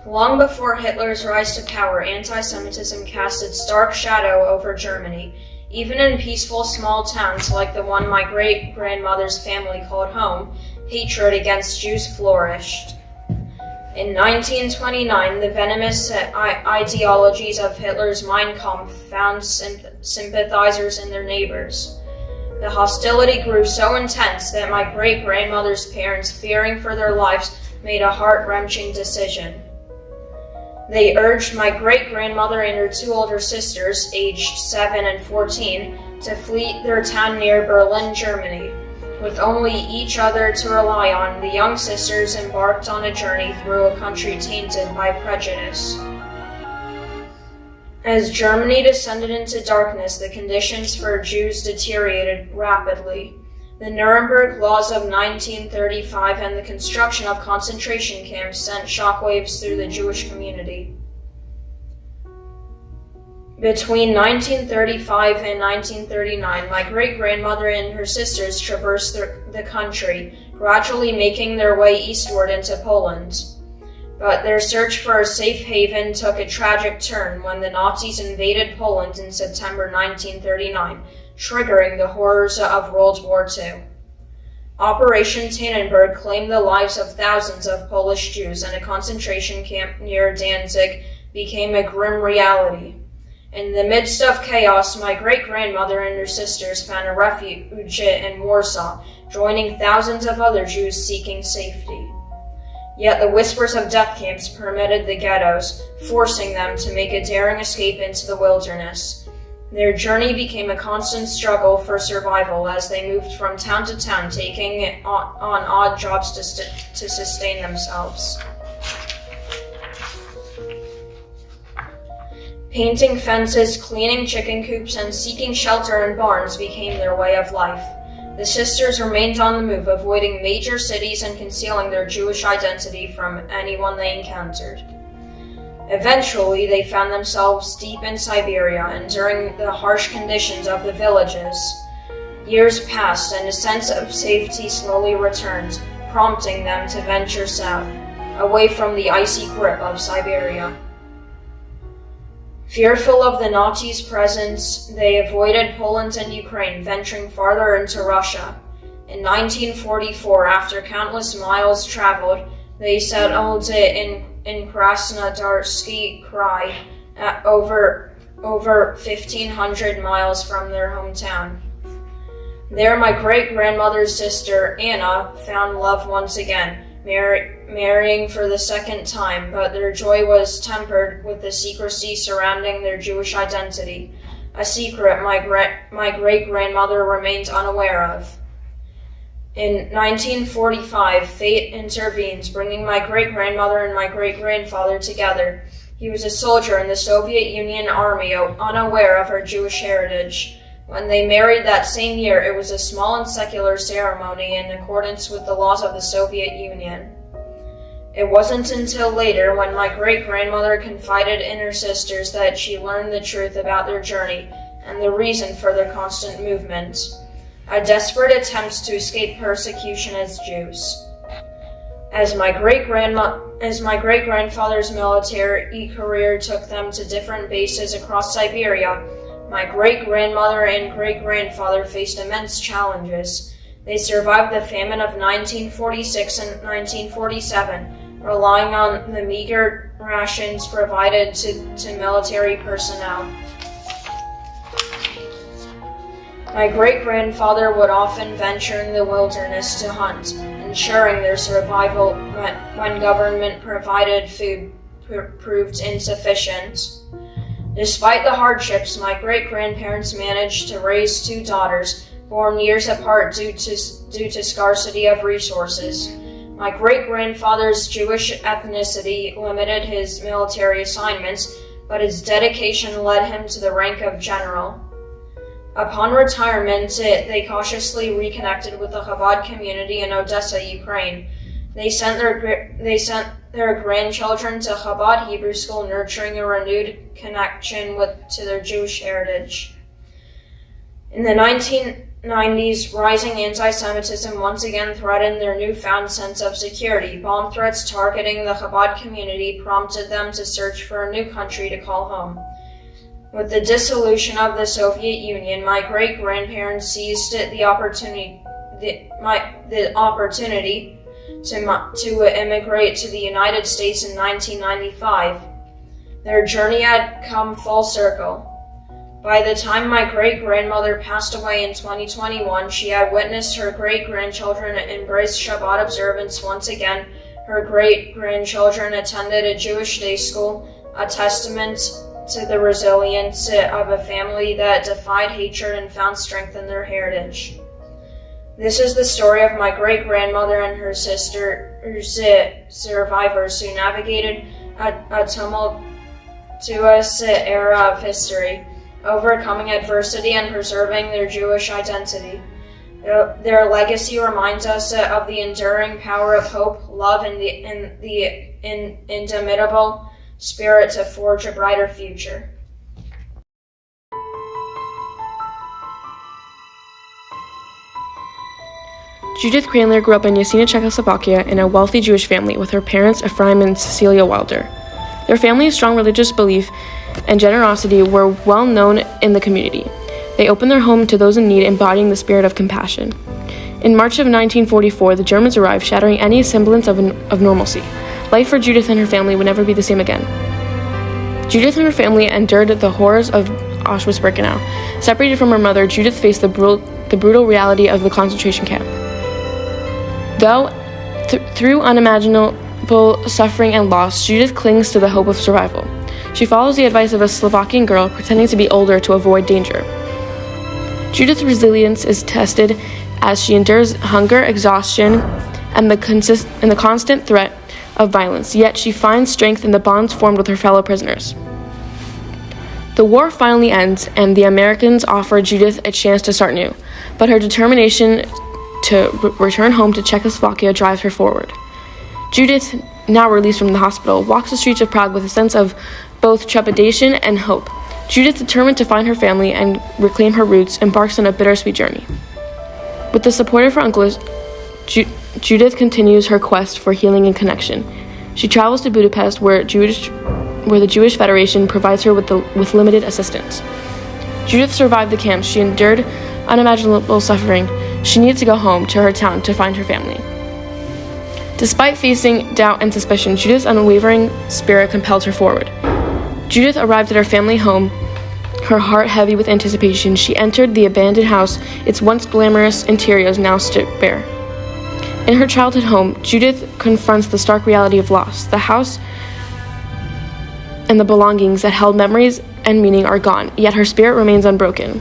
Long before Hitler's rise to power, anti-Semitism cast its dark shadow over Germany. Even in peaceful small towns like the one my great-grandmother's family called home, hatred against Jews flourished. In 1929, the venomous ideologies of Hitler's Mein Kampf found sympathizers in their neighbors. The hostility grew so intense that my great-grandmother's parents, fearing for their lives, made a heart-wrenching decision. They urged my great-grandmother and her two older sisters, aged 7 and 14, to flee their town near Berlin, Germany. With only each other to rely on, the young sisters embarked on a journey through a country tainted by prejudice. As Germany descended into darkness, the conditions for Jews deteriorated rapidly. The Nuremberg Laws of 1935 and the construction of concentration camps sent shockwaves through the Jewish community. Between 1935 and 1939, my great-grandmother and her sisters traversed the country, gradually making their way eastward into Poland. But their search for a safe haven took a tragic turn when the Nazis invaded Poland in September 1939, triggering the horrors of World War II. Operation Tannenberg claimed the lives of thousands of Polish Jews, and a concentration camp near Danzig became a grim reality. In the midst of chaos, my great-grandmother and her sisters found a refuge in Warsaw, joining thousands of other Jews seeking safety. Yet the whispers of death camps permeated the ghettos, forcing them to make a daring escape into the wilderness. Their journey became a constant struggle for survival as they moved from town to town, taking on odd jobs to sustain themselves. Painting fences, cleaning chicken coops, and seeking shelter in barns became their way of life. The sisters remained on the move, avoiding major cities and concealing their Jewish identity from anyone they encountered. Eventually, they found themselves deep in Siberia, enduring the harsh conditions of the villages. Years passed, and a sense of safety slowly returned, prompting them to venture south, away from the icy grip of Siberia. Fearful of the Nazis' presence, they avoided Poland and Ukraine, venturing farther into Russia. In 1944, after countless miles traveled, they settled in Krasnodarsky Krai, at over 1,500 miles from their hometown. There, my great-grandmother's sister, Anna, found love once again, marrying for the second time, but their joy was tempered with the secrecy surrounding their Jewish identity, a secret my great-grandmother remained unaware of. In 1945, fate intervenes, bringing my great-grandmother and my great-grandfather together. He was a soldier in the Soviet Union Army, unaware of her Jewish heritage. When they married that same year, it was a small and secular ceremony in accordance with the laws of the Soviet Union. It wasn't until later, when my great-grandmother confided in her sisters, that she learned the truth about their journey and the reason for their constant movement. A desperate attempt to escape persecution as Jews. As my great-grandfather's military career took them to different bases across Siberia, my great-grandmother and great-grandfather faced immense challenges. They survived the famine of 1946 and 1947, relying on the meager rations provided to military personnel. My great-grandfather would often venture in the wilderness to hunt, ensuring their survival when government-provided food proved insufficient. Despite the hardships, my great-grandparents managed to raise two daughters, born years apart due to scarcity of resources. My great-grandfather's Jewish ethnicity limited his military assignments, but his dedication led him to the rank of general. Upon retirement, they cautiously reconnected with the Chabad community in Odessa, Ukraine. They sent their grandchildren to Chabad Hebrew School, nurturing a renewed connection to their Jewish heritage. In the 90s, rising anti-Semitism once again threatened their newfound sense of security. Bomb threats targeting the Chabad community prompted them to search for a new country to call home. With the dissolution of the Soviet Union, my great-grandparents seized the opportunity to immigrate to the United States in 1995. Their journey had come full circle. By the time my great-grandmother passed away in 2021, she had witnessed her great-grandchildren embrace Shabbat observance once again. Her great-grandchildren attended a Jewish day school, a testament to the resilience of a family that defied hatred and found strength in their heritage. This is the story of my great-grandmother and her survivors who navigated a tumultuous era of history, overcoming adversity and preserving their Jewish identity. Their legacy reminds us of the enduring power of hope, love, and the indomitable spirit to forge a brighter future. Judith Cranler grew up in Jasina, Czechoslovakia in a wealthy Jewish family with her parents Ephraim and Cecilia Wilder. Their family's strong religious belief and generosity were well known in the community. They opened their home to those in need, embodying the spirit of compassion. In March of 1944, the Germans arrived, shattering any semblance of normalcy. Life for Judith and her family would never be the same again. Judith and her family endured the horrors of Auschwitz-Birkenau. Separated from her mother, Judith faced the brutal reality of the concentration camp. Though, through unimaginable suffering and loss, Judith clings to the hope of survival. She follows the advice of a Slovakian girl pretending to be older to avoid danger. Judith's resilience is tested as she endures hunger, exhaustion, and the constant threat of violence, yet she finds strength in the bonds formed with her fellow prisoners. The war finally ends, and the Americans offer Judith a chance to start new, but her determination to return home to Czechoslovakia drives her forward. Judith, now released from the hospital, walks the streets of Prague with a sense of both trepidation and hope. Judith, determined to find her family and reclaim her roots, embarks on a bittersweet journey. With the support of her uncles, Judith continues her quest for healing and connection. She travels to Budapest, where the Jewish Federation provides her with limited assistance. Judith survived the camps. She endured unimaginable suffering. She needed to go home to her town to find her family. Despite facing doubt and suspicion, Judith's unwavering spirit compelled her forward. Judith arrived at her family home, her heart heavy with anticipation. She entered the abandoned house, its once glamorous interiors now stripped bare. In her childhood home, Judith confronts the stark reality of loss. The house and the belongings that held memories and meaning are gone, yet her spirit remains unbroken.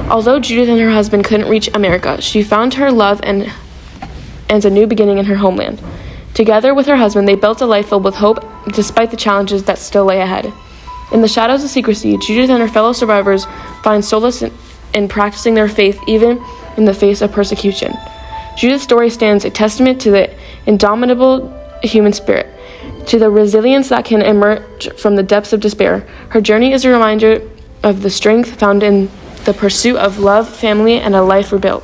Although Judith and her husband couldn't reach America, she found her love and a new beginning in her homeland. Together with her husband, they built a life filled with hope, despite the challenges that still lay ahead. In the shadows of secrecy, Judith and her fellow survivors find solace in practicing their faith, even in the face of persecution. Judith's story stands a testament to the indomitable human spirit, to the resilience that can emerge from the depths of despair. Her journey is a reminder of the strength found in the pursuit of love, family, and a life rebuilt.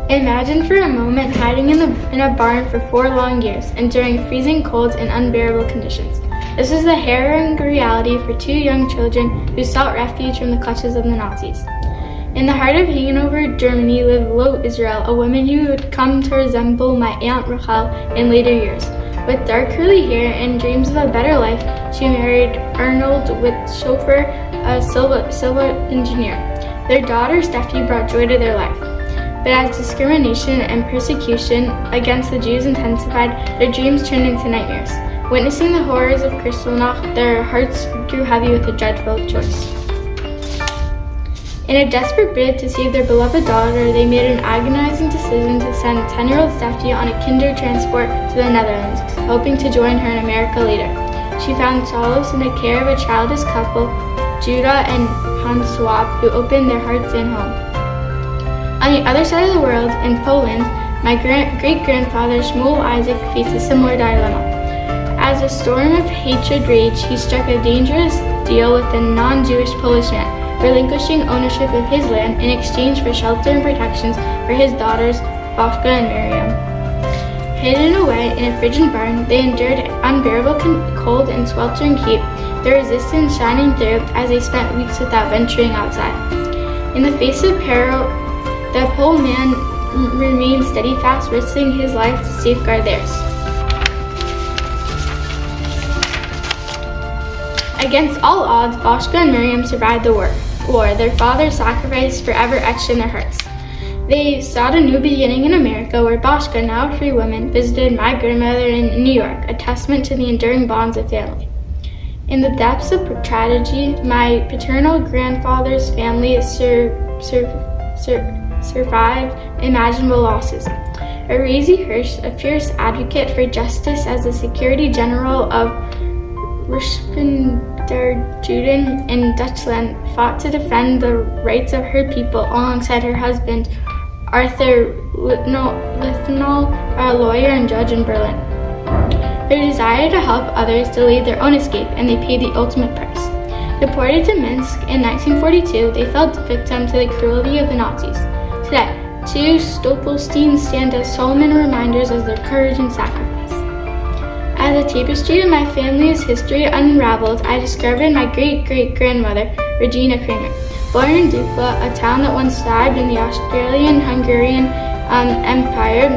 Imagine for a moment hiding in a barn for 4 long years, enduring freezing cold and unbearable conditions. This is the harrowing reality for 2 young children who sought refuge from the clutches of the Nazis. In the heart of Hanover, Germany, lived Lo Israel, a woman who would come to resemble my Aunt Rachel in later years. With dark curly hair and dreams of a better life, she married Arnold Wittschhofer, a civil engineer. Their daughter Steffi brought joy to their life. But as discrimination and persecution against the Jews intensified, their dreams turned into nightmares. Witnessing the horrors of Kristallnacht, their hearts grew heavy with a dreadful choice. In a desperate bid to save their beloved daughter, they made an agonizing decision to send 10-year-old Steffi on a kinder transport to the Netherlands, hoping to join her in America later. She found solace in the care of a childless couple, Judah and Hans Swab, who opened their hearts and home. On the other side of the world, in Poland, my great-grandfather Shmuel Isaac faced a similar dilemma. As a storm of hatred raged, he struck a dangerous deal with a non-Jewish Polish man, relinquishing ownership of his land in exchange for shelter and protections for his daughters, Vashka and Miriam. Hidden away in a frigid barn, they endured unbearable cold and sweltering heat, their resistance shining through as they spent weeks without venturing outside. In the face of peril, the Pole man remained steadfast, risking his life to safeguard theirs. Against all odds, Vashka and Miriam survived the war. Their father's sacrifice forever etched in their hearts. They sought a new beginning in America, where Vashka, now a free woman, visited my grandmother in New York, a testament to the enduring bonds of family. In the depths of tragedy, my paternal grandfather's family survived imaginable losses. Benjy Hersch, a fierce advocate for justice as the Secretary General of Juden in Dutchland, fought to defend the rights of her people alongside her husband, Arthur Lithnol, a lawyer and judge in Berlin. Their desire to help others delayed their own escape, and they paid the ultimate price. Deported to Minsk in 1942, they fell victim to the cruelty of the Nazis. Today, two Stolpersteins stand as solemn reminders of their courage and sacrifice. As the tapestry of my family's history unraveled, I discovered my great-great-grandmother, Regina Kramer. Born in Dukla, a town that once thrived in the Austrian-Hungarian Empire,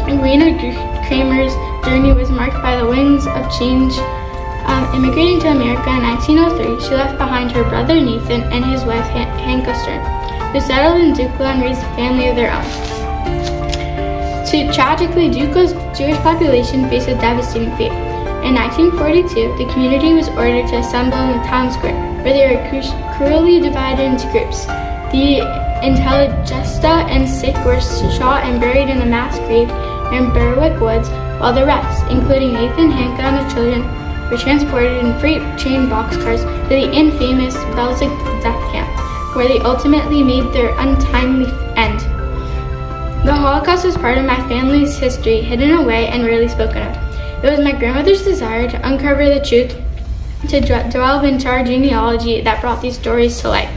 Regina Kramer's journey was marked by the winds of change. Immigrating to America in 1903, she left behind her brother Nathan and his wife Hanka Stern, who settled in Dukla and raised a family of their own. Tragically, Dukla's Jewish population faced a devastating fate. In 1942, the community was ordered to assemble in the town square, where they were cruelly divided into groups. The Intelligesta and sick were shot and buried in a mass grave in Berwick Woods, while the rest, including Nathan, Hanka, and the children, were transported in freight train boxcars to the infamous Belzig death camp, where they ultimately made their untimely end. The Holocaust is part of my family's history, hidden away and rarely spoken of. It was my grandmother's desire to uncover the truth, to delve into our genealogy that brought these stories to light.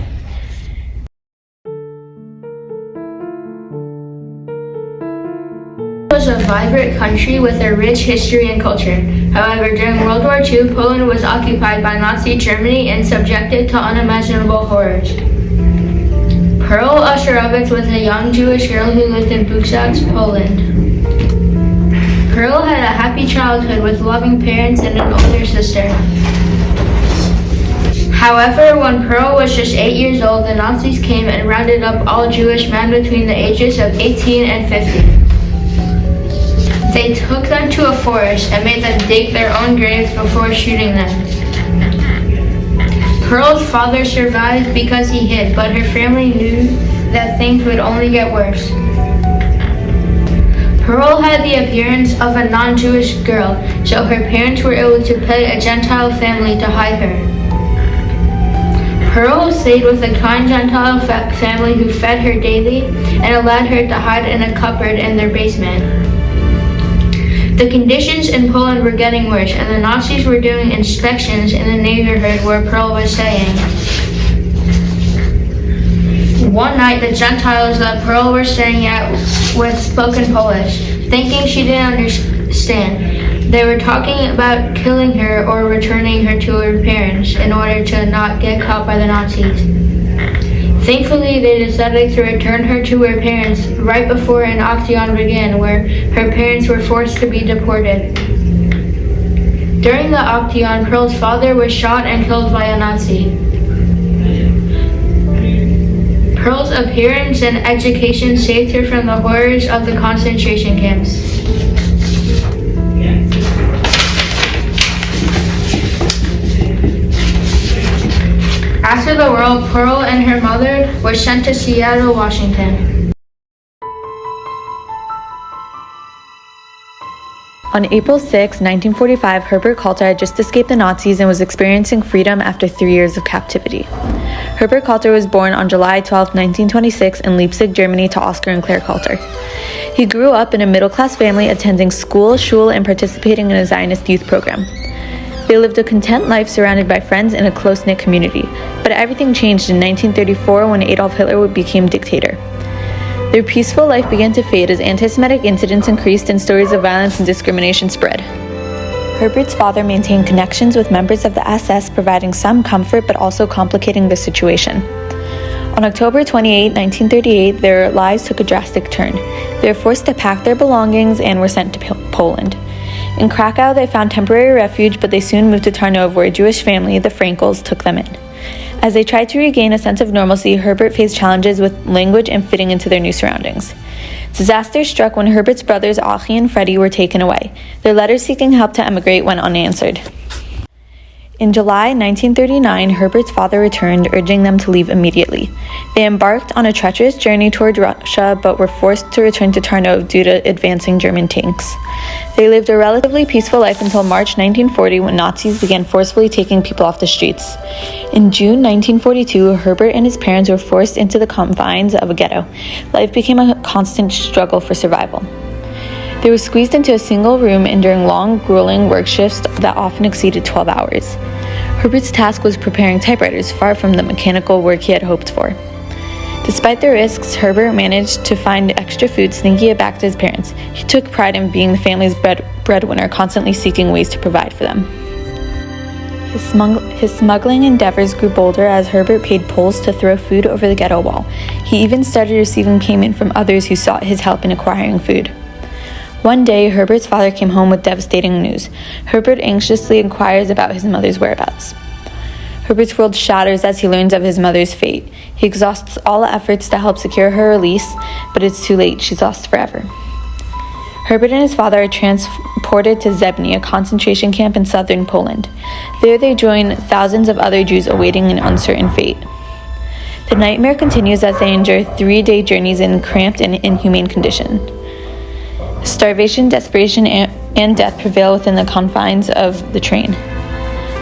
It was a vibrant country with a rich history and culture. However, during World War II, Poland was occupied by Nazi Germany and subjected to unimaginable horrors. Perl Usherovitz was a young Jewish girl who lived in Buchsatz, Poland. Perl had a happy childhood with loving parents and an older sister. However, when Perl was just 8 years old, the Nazis came and rounded up all Jewish men between the ages of 18 and 50. They took them to a forest and made them dig their own graves before shooting them. Perl's father survived because he hid, but her family knew that things would only get worse. Perl had the appearance of a non-Jewish girl, so her parents were able to pay a Gentile family to hide her. Perl stayed with a kind Gentile family who fed her daily and allowed her to hide in a cupboard in their basement. The conditions in Poland were getting worse, and the Nazis were doing inspections in the neighborhood where Perl was staying. One night, the Gentiles that Perl was staying at with spoke in Polish, thinking she didn't understand. They were talking about killing her or returning her to her parents in order to not get caught by the Nazis. Thankfully, they decided to return her to her parents right before an Action began, where her parents were forced to be deported. During the Action, Perl's father was shot and killed by a Nazi. Perl's appearance and education saved her from the horrors of the concentration camps. After the war, Perl and her mother were sent to Seattle, Washington. On April 6, 1945, Herbert Kalter had just escaped the Nazis and was experiencing freedom after 3 years of captivity. Herbert Kalter was born on July 12, 1926 in Leipzig, Germany to Oscar and Claire Kalter. He grew up in a middle-class family, attending school, shul, and participating in a Zionist youth program. They lived a content life surrounded by friends in a close-knit community, but everything changed in 1934 when Adolf Hitler became dictator. Their peaceful life began to fade as anti-Semitic incidents increased and stories of violence and discrimination spread. Herbert's father maintained connections with members of the SS, providing some comfort but also complicating the situation. On October 28, 1938, their lives took a drastic turn. They were forced to pack their belongings and were sent to Poland. In Krakow, they found temporary refuge, but they soon moved to Tarnów, where a Jewish family, the Frankels, took them in. As they tried to regain a sense of normalcy, Herbert faced challenges with language and fitting into their new surroundings. Disaster struck when Herbert's brothers Achi and Freddie were taken away. Their letters seeking help to emigrate went unanswered. In July 1939, Herbert's father returned, urging them to leave immediately. They embarked on a treacherous journey toward Russia, but were forced to return to Tarnów due to advancing German tanks. They lived a relatively peaceful life until March 1940, when Nazis began forcefully taking people off the streets. In June 1942, Herbert and his parents were forced into the confines of a ghetto. Life became a constant struggle for survival. They were squeezed into a single room, enduring long, grueling work shifts that often exceeded 12 hours. Herbert's task was preparing typewriters, far from the mechanical work he had hoped for. Despite the risks, Herbert managed to find extra food, sneaking it back to his parents. He took pride in being the family's breadwinner, constantly seeking ways to provide for them. His smuggling endeavors grew bolder as Herbert paid Poles to throw food over the ghetto wall. He even started receiving payment from others who sought his help in acquiring food. One day, Herbert's father came home with devastating news. Herbert anxiously inquires about his mother's whereabouts. Herbert's world shatters as he learns of his mother's fate. He exhausts all efforts to help secure her release, but it's too late. She's lost forever. Herbert and his father are transported to Zebny, a concentration camp in southern Poland. There they join thousands of other Jews awaiting an uncertain fate. The nightmare continues as they endure 3-day journeys in cramped and inhumane conditions. Starvation, desperation, and death prevail within the confines of the train.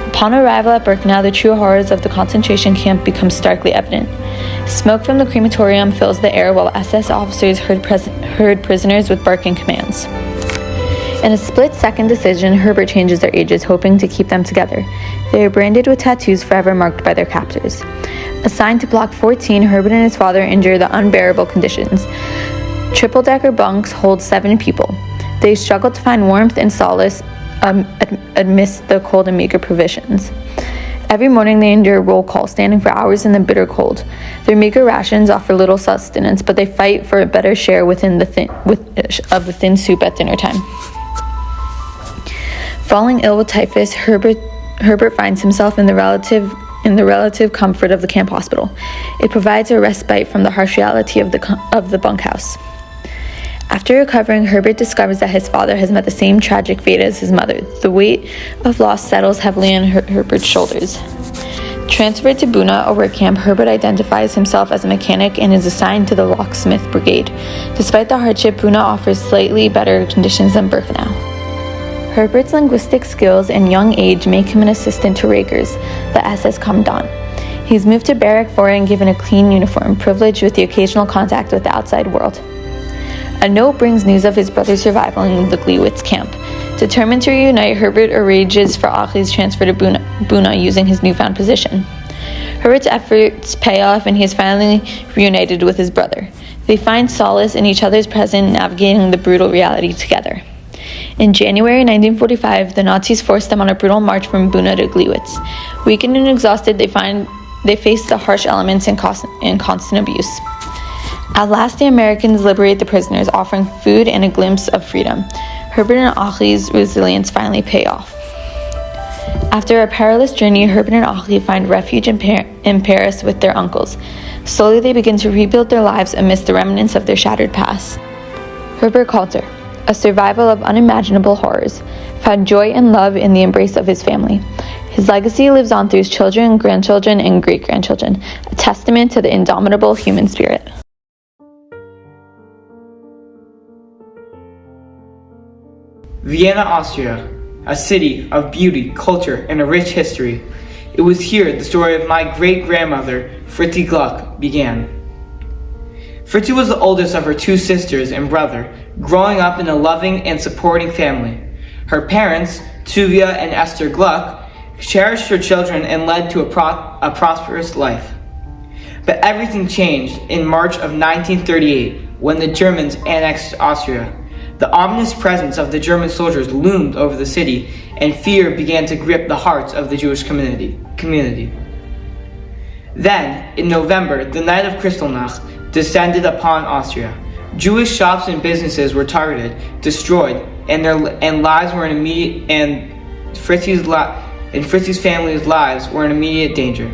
Upon arrival at Birkenau, the true horrors of the concentration camp become starkly evident. Smoke from the crematorium fills the air while SS officers herd prisoners with barking commands. In a split-second decision, Herbert changes their ages, hoping to keep them together. They are branded with tattoos forever marked by their captors. Assigned to Block 14, Herbert and his father endure the unbearable conditions. Triple-decker bunks hold 7 people. They struggle to find warmth and solace amidst the cold and meager provisions. Every morning they endure roll call, standing for hours in the bitter cold. Their meager rations offer little sustenance, but they fight for a better share of the thin soup at dinner time. Falling ill with typhus, Herbert finds himself in the relative comfort of the camp hospital. It provides a respite from the harsh reality of the bunkhouse. After recovering, Herbert discovers that his father has met the same tragic fate as his mother. The weight of loss settles heavily on Herbert's shoulders. Transferred to Buna, a work camp, Herbert identifies himself as a mechanic and is assigned to the locksmith brigade. Despite the hardship, Buna offers slightly better conditions than Birkenau. Herbert's linguistic skills and young age make him an assistant to Ricards, the SS commandant. He's moved to Barrack 4 and given a clean uniform, privileged with the occasional contact with the outside world. A note brings news of his brother's survival in the Gliwice camp. Determined to reunite, Herbert arranges for Achi's transfer to Buna using his newfound position. Herbert's efforts pay off and he is finally reunited with his brother. They find solace in each other's presence, navigating the brutal reality together. In January 1945, the Nazis forced them on a brutal march from Buna to Gliwice. Weakened and exhausted, they face the harsh elements and constant abuse. At last, the Americans liberate the prisoners, offering food and a glimpse of freedom. Herbert and Achi's resilience finally pay off. After a perilous journey, Herbert and Achi find refuge in Paris with their uncles. Slowly, they begin to rebuild their lives amidst the remnants of their shattered past. Herbert Kolodny, a survival of unimaginable horrors, found joy and love in the embrace of his family. His legacy lives on through his children, grandchildren, and great-grandchildren, a testament to the indomitable human spirit. Vienna, Austria, a city of beauty, culture, and a rich history. It was here the story of my great-grandmother, Fritzi Gluck, began. Fritzi was the oldest of her 2 sisters and brother, growing up in a loving and supporting family. Her parents, Tuvia and Esther Gluck, cherished her children and led to a prosperous life. But everything changed in March of 1938 when the Germans annexed Austria. The ominous presence of the German soldiers loomed over the city, and fear began to grip the hearts of the Jewish community. Then, in November, the night of Kristallnacht descended upon Austria. Jewish shops and businesses were targeted, destroyed, and lives were in immediate Fritzi's family's lives were in immediate danger.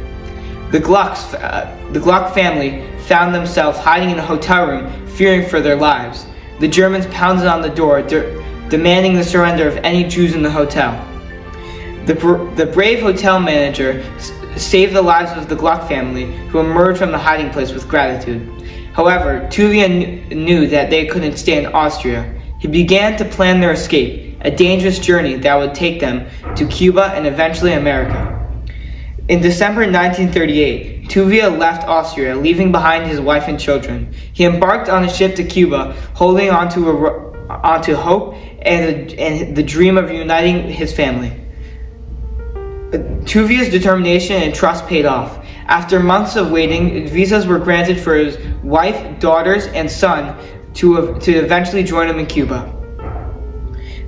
The Gluck family found themselves hiding in a hotel room, fearing for their lives. The Germans pounded on the door, demanding the surrender of any Jews in the hotel. The brave hotel manager saved the lives of the Gluck family, who emerged from the hiding place with gratitude. However, Tuvia knew that they couldn't stay in Austria. He began to plan their escape, a dangerous journey that would take them to Cuba and eventually America. In December 1938, Tuvia left Austria, leaving behind his wife and children. He embarked on a ship to Cuba, holding onto hope and the dream of uniting his family. Tuvia's determination and trust paid off. After months of waiting, visas were granted for his wife, daughters, and son to eventually join him in Cuba.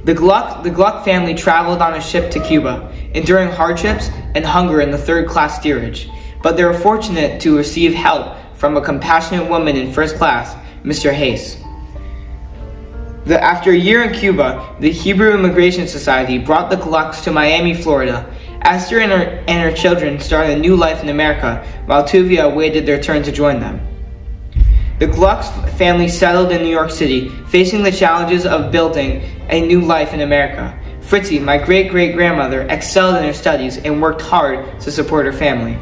The Gluck family traveled on a ship to Cuba, enduring hardships and hunger in the third-class steerage, but they were fortunate to receive help from a compassionate woman in first class, Mr. Hess. After a year in Cuba, the Hebrew Immigration Society brought the Glucks to Miami, Florida. Esther and her children started a new life in America, while Tuvia awaited their turn to join them. The Glucks family settled in New York City, facing the challenges of building a new life in America. Fritzi, my great-great-grandmother, excelled in her studies and worked hard to support her family.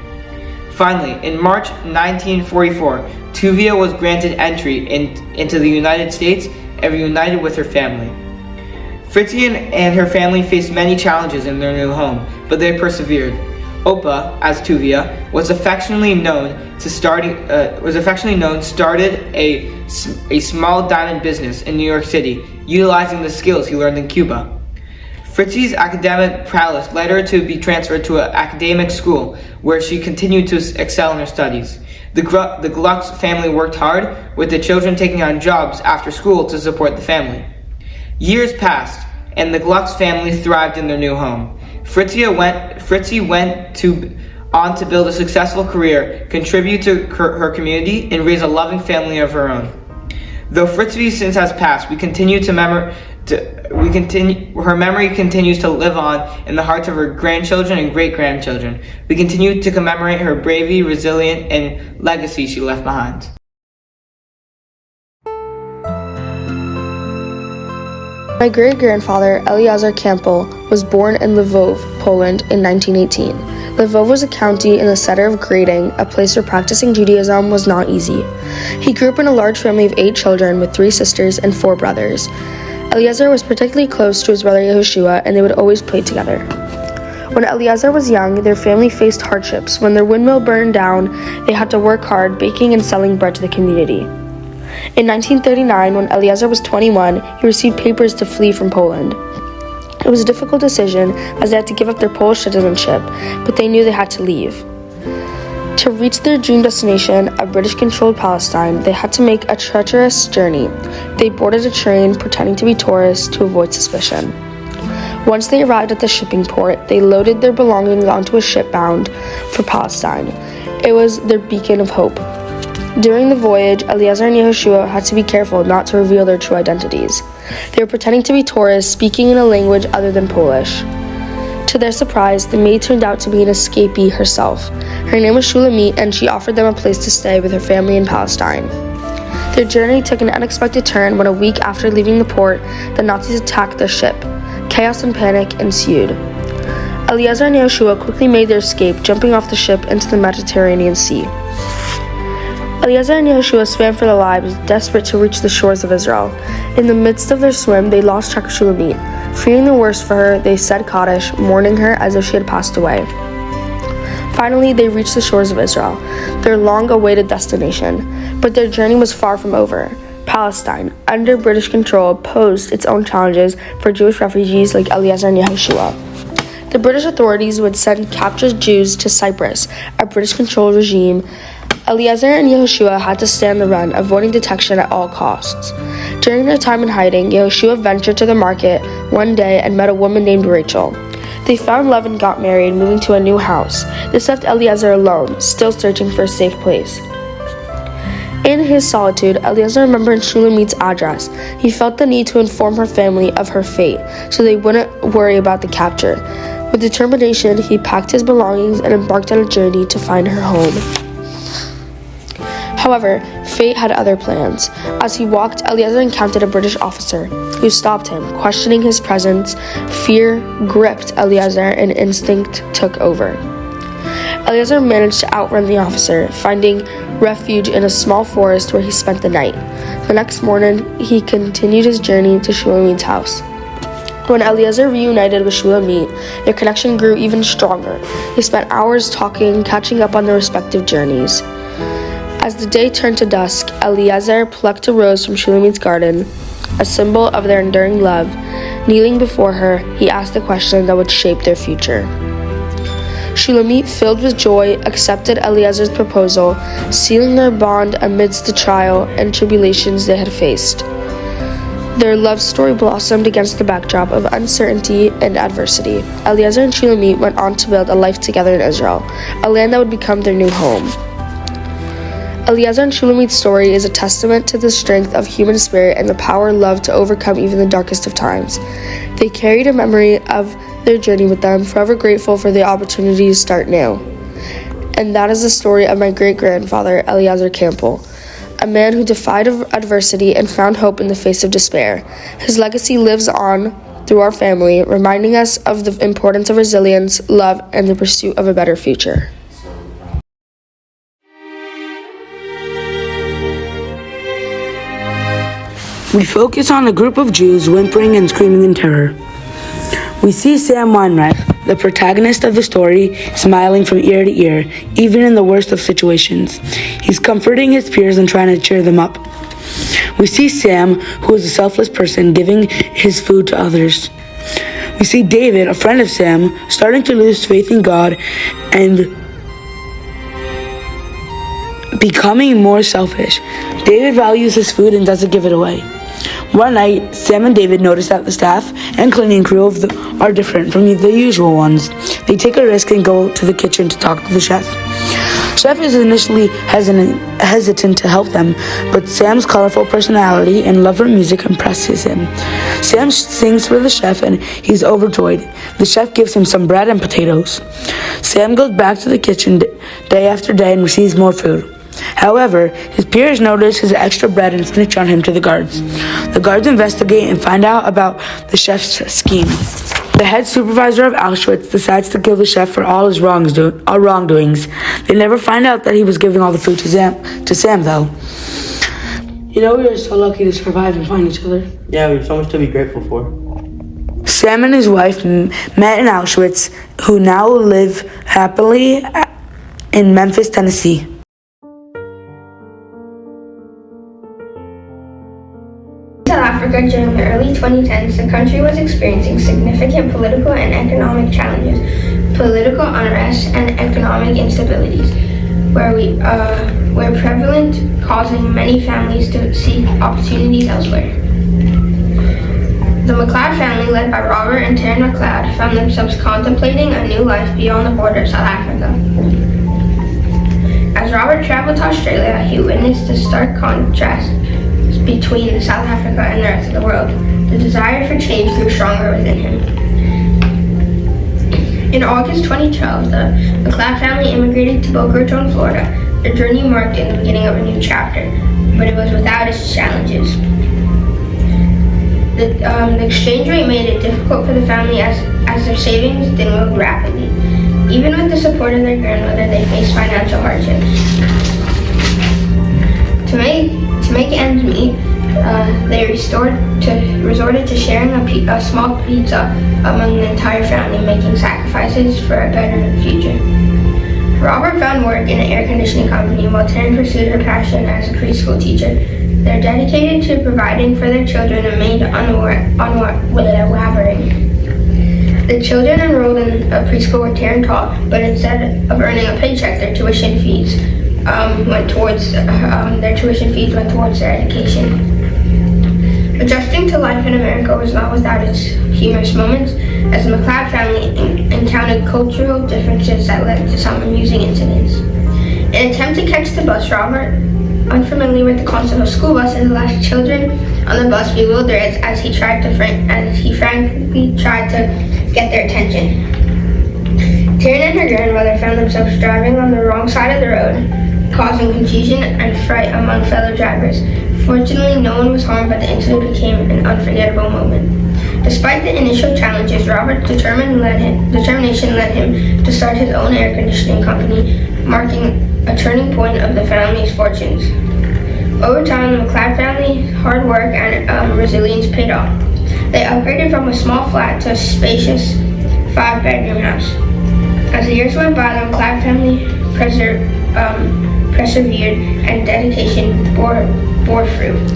Finally, in March 1944, Tuvia was granted entry into the United States and reunited with her family. Fritzi and her family faced many challenges in their new home, but they persevered. Opa, as Tuvia, was affectionately known, started a small diamond business in New York City, utilizing the skills he learned in Cuba. Fritzi's academic prowess led her to be transferred to an academic school, where she continued to excel in her studies. The Glucks family worked hard, with the children taking on jobs after school to support the family. Years passed, and the Glucks family thrived in their new home. Fritzi went on to build a successful career, contribute to her community, and raise a loving family of her own. Though Fritzi since has passed, her memory continues to live on in the hearts of her grandchildren and great-grandchildren. We continue to commemorate her bravery, resilience, and legacy she left behind. My great-grandfather, Eliezer Campbell, was born in Lvov, Poland in 1918. Lvov was a county in the center of Grading, a place where practicing Judaism was not easy. He grew up in a large family of 8 children with 3 sisters and 4 brothers. Eliezer was particularly close to his brother Yehoshua, and they would always play together. When Eliezer was young, their family faced hardships. When their windmill burned down, they had to work hard baking and selling bread to the community. In 1939, when Eliezer was 21, he received papers to flee from Poland. It was a difficult decision, as they had to give up their Polish citizenship, but they knew they had to leave. To reach their dream destination, a British-controlled Palestine, they had to make a treacherous journey. They boarded a train, pretending to be tourists to avoid suspicion. Once they arrived at the shipping port, they loaded their belongings onto a ship bound for Palestine. It was their beacon of hope. During the voyage, Eliezer and Yehoshua had to be careful not to reveal their true identities. They were pretending to be tourists, speaking in a language other than Polish. To their surprise, the maid turned out to be an escapee herself. Her name was Shulamit, and she offered them a place to stay with her family in Palestine. Their journey took an unexpected turn when a week after leaving the port, the Nazis attacked their ship. Chaos and panic ensued. Eliezer and Yehoshua quickly made their escape, jumping off the ship into the Mediterranean Sea. Eliezer and Yehoshua swam for their lives, desperate to reach the shores of Israel. In the midst of their swim, they lost track of Shulamit. Fearing the worst for her, they said Kaddish, mourning her as if she had passed away. Finally, they reached the shores of Israel, their long-awaited destination. But their journey was far from over. Palestine, under British control, posed its own challenges for Jewish refugees like Eliezer and Yehoshua. The British authorities would send captured Jews to Cyprus, a British-controlled regime. Eliezer and Yehoshua had to stand the run, avoiding detection at all costs. During their time in hiding, Yehoshua ventured to the market one day and met a woman named Rachel. They found love and got married, moving to a new house. This left Eliezer alone, still searching for a safe place. In his solitude, Eliezer remembered Shulamith's address. He felt the need to inform her family of her fate, so they wouldn't worry about the capture. With determination, he packed his belongings and embarked on a journey to find her home. However, fate had other plans. As he walked, Eliezer encountered a British officer who stopped him, questioning his presence. Fear gripped Eliezer and instinct took over. Eliezer managed to outrun the officer, finding refuge in a small forest where he spent the night. The next morning, he continued his journey to Shulamith's house. When Eliezer reunited with Shulamith, their connection grew even stronger. They spent hours talking, catching up on their respective journeys. As the day turned to dusk, Eliezer plucked a rose from Shulamith's garden, a symbol of their enduring love. Kneeling before her, he asked the question that would shape their future. Shulamith, filled with joy, accepted Eliezer's proposal, sealing their bond amidst the trial and tribulations they had faced. Their love story blossomed against the backdrop of uncertainty and adversity. Eliezer and Shulamith went on to build a life together in Israel, a land that would become their new home. Eliezer and Shulamith's story is a testament to the strength of human spirit and the power of love to overcome even the darkest of times. They carried a memory of their journey with them, forever grateful for the opportunity to start new. And that is the story of my great-grandfather, Eliezer Campbell, a man who defied adversity and found hope in the face of despair. His legacy lives on through our family, reminding us of the importance of resilience, love, and the pursuit of a better future. We focus on a group of Jews whimpering and screaming in terror. We see Sam Weinreich, the protagonist of the story, smiling from ear to ear, even in the worst of situations. He's comforting his peers and trying to cheer them up. We see Sam, who is a selfless person, giving his food to others. We see David, a friend of Sam, starting to lose faith in God and becoming more selfish. David values his food and doesn't give it away. One night, Sam and David notice that the staff and cleaning crew are different from the usual ones. They take a risk and go to the kitchen to talk to the chef. Chef is initially hesitant to help them, but Sam's colorful personality and love for music impresses him. Sam sings for the chef and he's overjoyed. The chef gives him some bread and potatoes. Sam goes back to the kitchen day after day and receives more food. However, his peers notice his extra bread and snitch on him to the guards. The guards investigate and find out about the chef's scheme. The head supervisor of Auschwitz decides to kill the chef for all his wrongdoings. They never find out that he was giving all the food to Sam, though. You know, we were so lucky to survive and find each other. Yeah, we have so much to be grateful for. Sam and his wife met in Auschwitz, who now live happily in Memphis, Tennessee. South Africa, during the early 2010s, the country was experiencing significant political and economic challenges, political unrest, and economic instabilities, were prevalent, causing many families to seek opportunities elsewhere. The MacLeod family, led by Robert and Taryn MacLeod, found themselves contemplating a new life beyond the border of South Africa. As Robert traveled to Australia, he witnessed the stark contrast between South Africa and the rest of the world. The desire for change grew stronger within him. In August 2012, the MacLeod family immigrated to Boca Raton, Florida. Their journey marked the beginning of a new chapter, but it was without its challenges. The exchange rate made it difficult for the family as their savings dwindled rapidly. Even with the support of their grandmother, they faced financial hardships. To make ends meet, they resorted to sharing a small pizza among the entire family, making sacrifices for a better future. Robert found work in an air conditioning company while Taryn pursued her passion as a preschool teacher. They're dedicated to providing for their children and made unwavering. The children enrolled in a preschool where Taryn taught, but instead of earning a paycheck, their tuition fees went towards their education. Adjusting to life in America was not without its humorous moments, as the MacLeod family encountered cultural differences that led to some amusing incidents. In an attempt to catch the bus, Robert, unfamiliar with the concept of school buses, left children on the bus bewildered as he frankly tried to get their attention. Taryn and her grandmother found themselves driving on the wrong side of the road, causing confusion and fright among fellow drivers. Fortunately, no one was harmed, but the incident became an unforgettable moment. Despite the initial challenges, Robert's determination led him to start his own air conditioning company, marking a turning point of the family's fortunes. Over time, the MacLeod family's hard work and resilience paid off. They upgraded from a small flat to a spacious 5-bedroom house. As the years went by, the MacLeod family persevered and dedication bore fruit.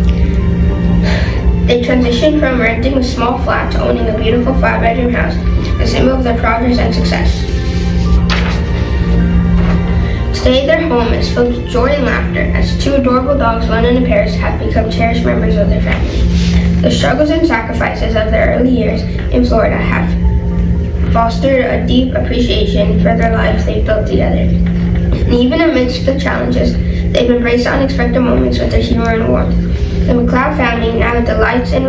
They transitioned from renting a small flat to owning a beautiful 5-bedroom house, a symbol of their progress and success. Today, their home is filled with joy and laughter, as 2 adorable dogs, London and Paris, have become cherished members of their family. The struggles and sacrifices of their early years in Florida have fostered a deep appreciation for their lives they've built together. And even amidst the challenges, they've embraced unexpected moments with their humor and warmth. The MacLeod family now delights in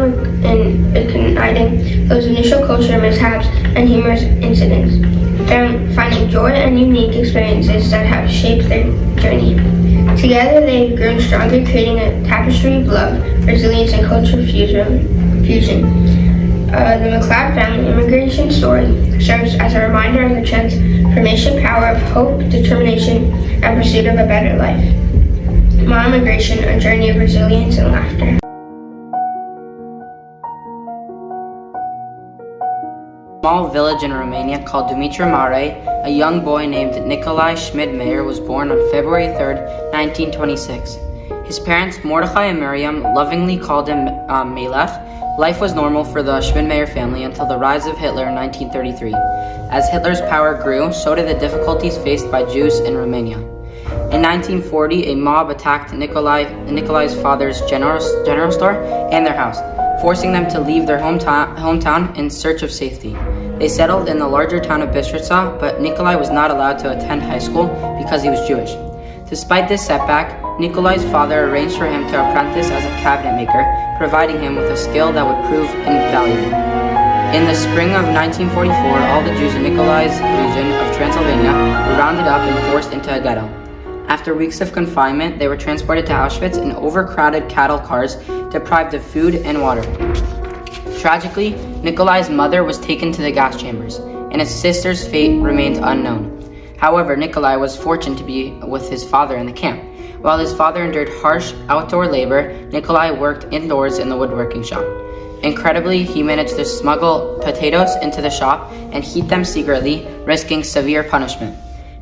igniting those initial culture mishaps and humorous incidents, finding joy and unique experiences that have shaped their journey. Together, they've grown stronger, creating a tapestry of love, resilience, and cultural fusion. The MacLeod family immigration story serves as a reminder of the transformation power of hope, determination, and pursuit of a better life. My Immigration, a journey of resilience and laughter. A small village in Romania called Dumitru Mare, a young boy named Nicolae Schmid Mayer was born on February 3, 1926. His parents, Mordechai and Miriam, lovingly called him Melech. Life was normal for the Schmid Mayer family until the rise of Hitler in 1933. As Hitler's power grew, so did the difficulties faced by Jews in Romania. In 1940, a mob attacked Nicolae's father's general store and their house, forcing them to leave their hometown in search of safety. They settled in the larger town of Bystrica, but Nicolae was not allowed to attend high school because he was Jewish. Despite this setback, Nicolae's father arranged for him to apprentice as a cabinet maker, providing him with a skill that would prove invaluable. In the spring of 1944, all the Jews in Nicolae's region of Transylvania were rounded up and forced into a ghetto. After weeks of confinement, they were transported to Auschwitz in overcrowded cattle cars, deprived of food and water. Tragically, Nicolae's mother was taken to the gas chambers, and his sister's fate remains unknown. However, Nicolae was fortunate to be with his father in the camp. While his father endured harsh outdoor labor, Nicolae worked indoors in the woodworking shop. Incredibly, he managed to smuggle potatoes into the shop and heat them secretly, risking severe punishment.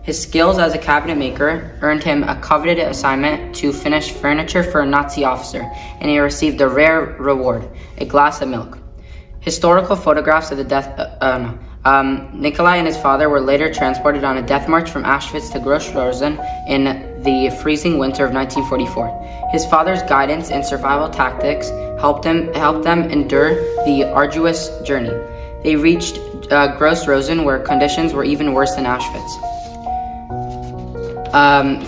His skills as a cabinet maker earned him a coveted assignment to finish furniture for a Nazi officer, and he received a rare reward, a glass of milk. Historical photographs of the Nicolae and his father were later transported on a death march from Auschwitz to Gross-Rosen in the freezing winter of 1944. His father's guidance and survival tactics helped them endure the arduous journey. They reached Gross-Rosen, where conditions were even worse than Auschwitz.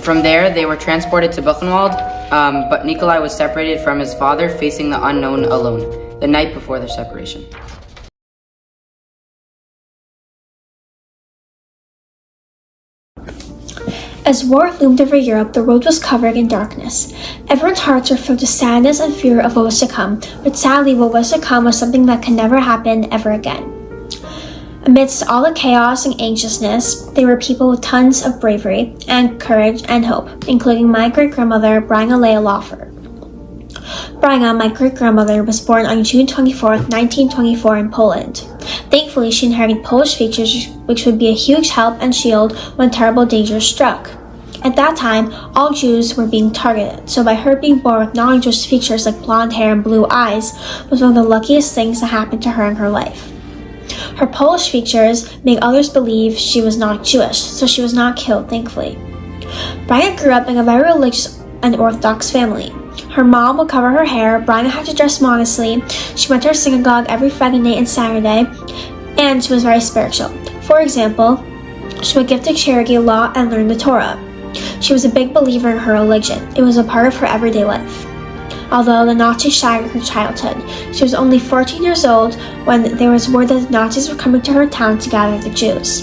From there, they were transported to Buchenwald, but Nicolae was separated from his father, facing the unknown alone, the night before their separation. As war loomed over Europe, the world was covered in darkness. Everyone's hearts were filled with sadness and fear of what was to come, but sadly, what was to come was something that can never happen ever again. Amidst all the chaos and anxiousness, there were people with tons of bravery and courage and hope, including my great-grandmother, Brianna Leah Lawford. Brianna, my great-grandmother, was born on June 24, 1924 in Poland. Thankfully, she inherited Polish features, which would be a huge help and shield when terrible dangers struck. At that time, all Jews were being targeted, so by her being born with non-Jewish features like blonde hair and blue eyes was one of the luckiest things that happened to her in her life. Her Polish features made others believe she was not Jewish, so she was not killed, thankfully. Bryna grew up in a very religious and Orthodox family. Her mom would cover her hair, Bryna had to dress modestly, she went to her synagogue every Friday night and Saturday, and she was very spiritual. For example, she would give to charity a lot and learn the Torah. She was a big believer in her religion. It was a part of her everyday life. Although the Nazis shattered her childhood, she was only 14 years old when there was word that the Nazis were coming to her town to gather the Jews.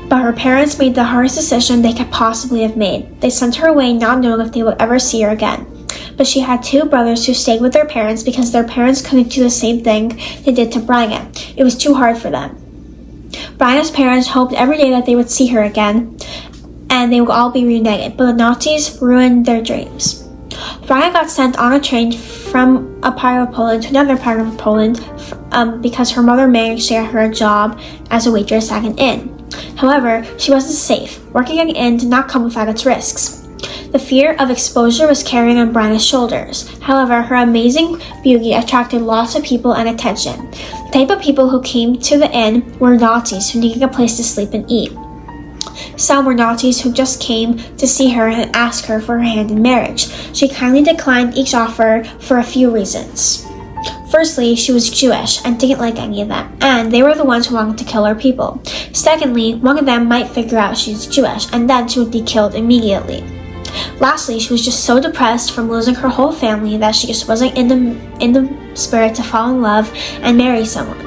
But her parents made the hardest decision they could possibly have made. They sent her away not knowing if they would ever see her again. But she had two brothers who stayed with their parents because their parents couldn't do the same thing they did to Bryna. It was too hard for them. Bryna's parents hoped every day that they would see her again, and they would all be reunited, but the Nazis ruined their dreams. Bryna got sent on a train from a part of Poland to another part of Poland because her mother managed to get her a job as a waitress at an inn. However, she wasn't safe. Working at an inn did not come without its risks. The fear of exposure was carrying on Bryna's shoulders. However, her amazing beauty attracted lots of people and attention. The type of people who came to the inn were Nazis who needed a place to sleep and eat. Some were Nazis who just came to see her and ask her for her hand in marriage. She kindly declined each offer for a few reasons. Firstly, she was Jewish and didn't like any of them, and they were the ones who wanted to kill her people. Secondly, one of them might figure out she's Jewish, and then she would be killed immediately. Lastly, she was just so depressed from losing her whole family that she just wasn't in the spirit to fall in love and marry someone.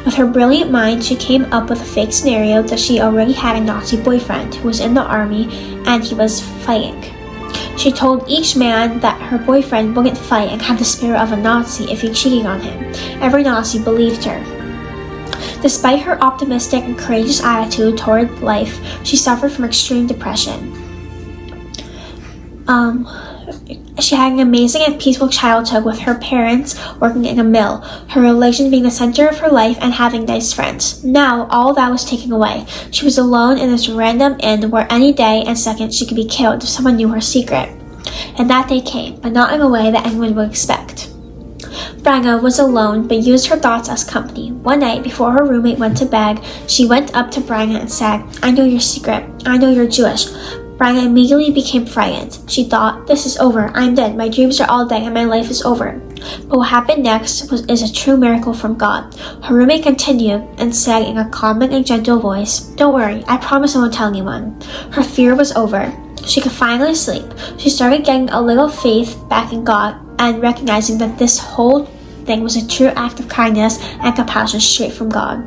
With her brilliant mind, she came up with a fake scenario that she already had a Nazi boyfriend who was in the army and he was fighting. She told each man that her boyfriend wouldn't fight and have the spirit of a Nazi if he cheated on him. Every Nazi believed her. Despite her optimistic and courageous attitude toward life, she suffered from extreme depression. She had an amazing and peaceful childhood with her parents working in a mill, her religion being the center of her life, and having nice friends. Now, all that was taken away. She was alone in this random inn where any day and second she could be killed if someone knew her secret. And that day came, but not in a way that anyone would expect. Bryna was alone, but used her thoughts as company. One night, before her roommate went to bed, she went up to Bryna and said, "I know your secret. I know you're Jewish." Bryna immediately became frightened. She thought, "This is over. I'm dead. My dreams are all dead and my life is over." But what happened next is a true miracle from God. Her roommate continued and said in a calming and gentle voice, "Don't worry. I promise I won't tell anyone." Her fear was over. She could finally sleep. She started getting a little faith back in God and recognizing that this whole thing was a true act of kindness and compassion straight from God.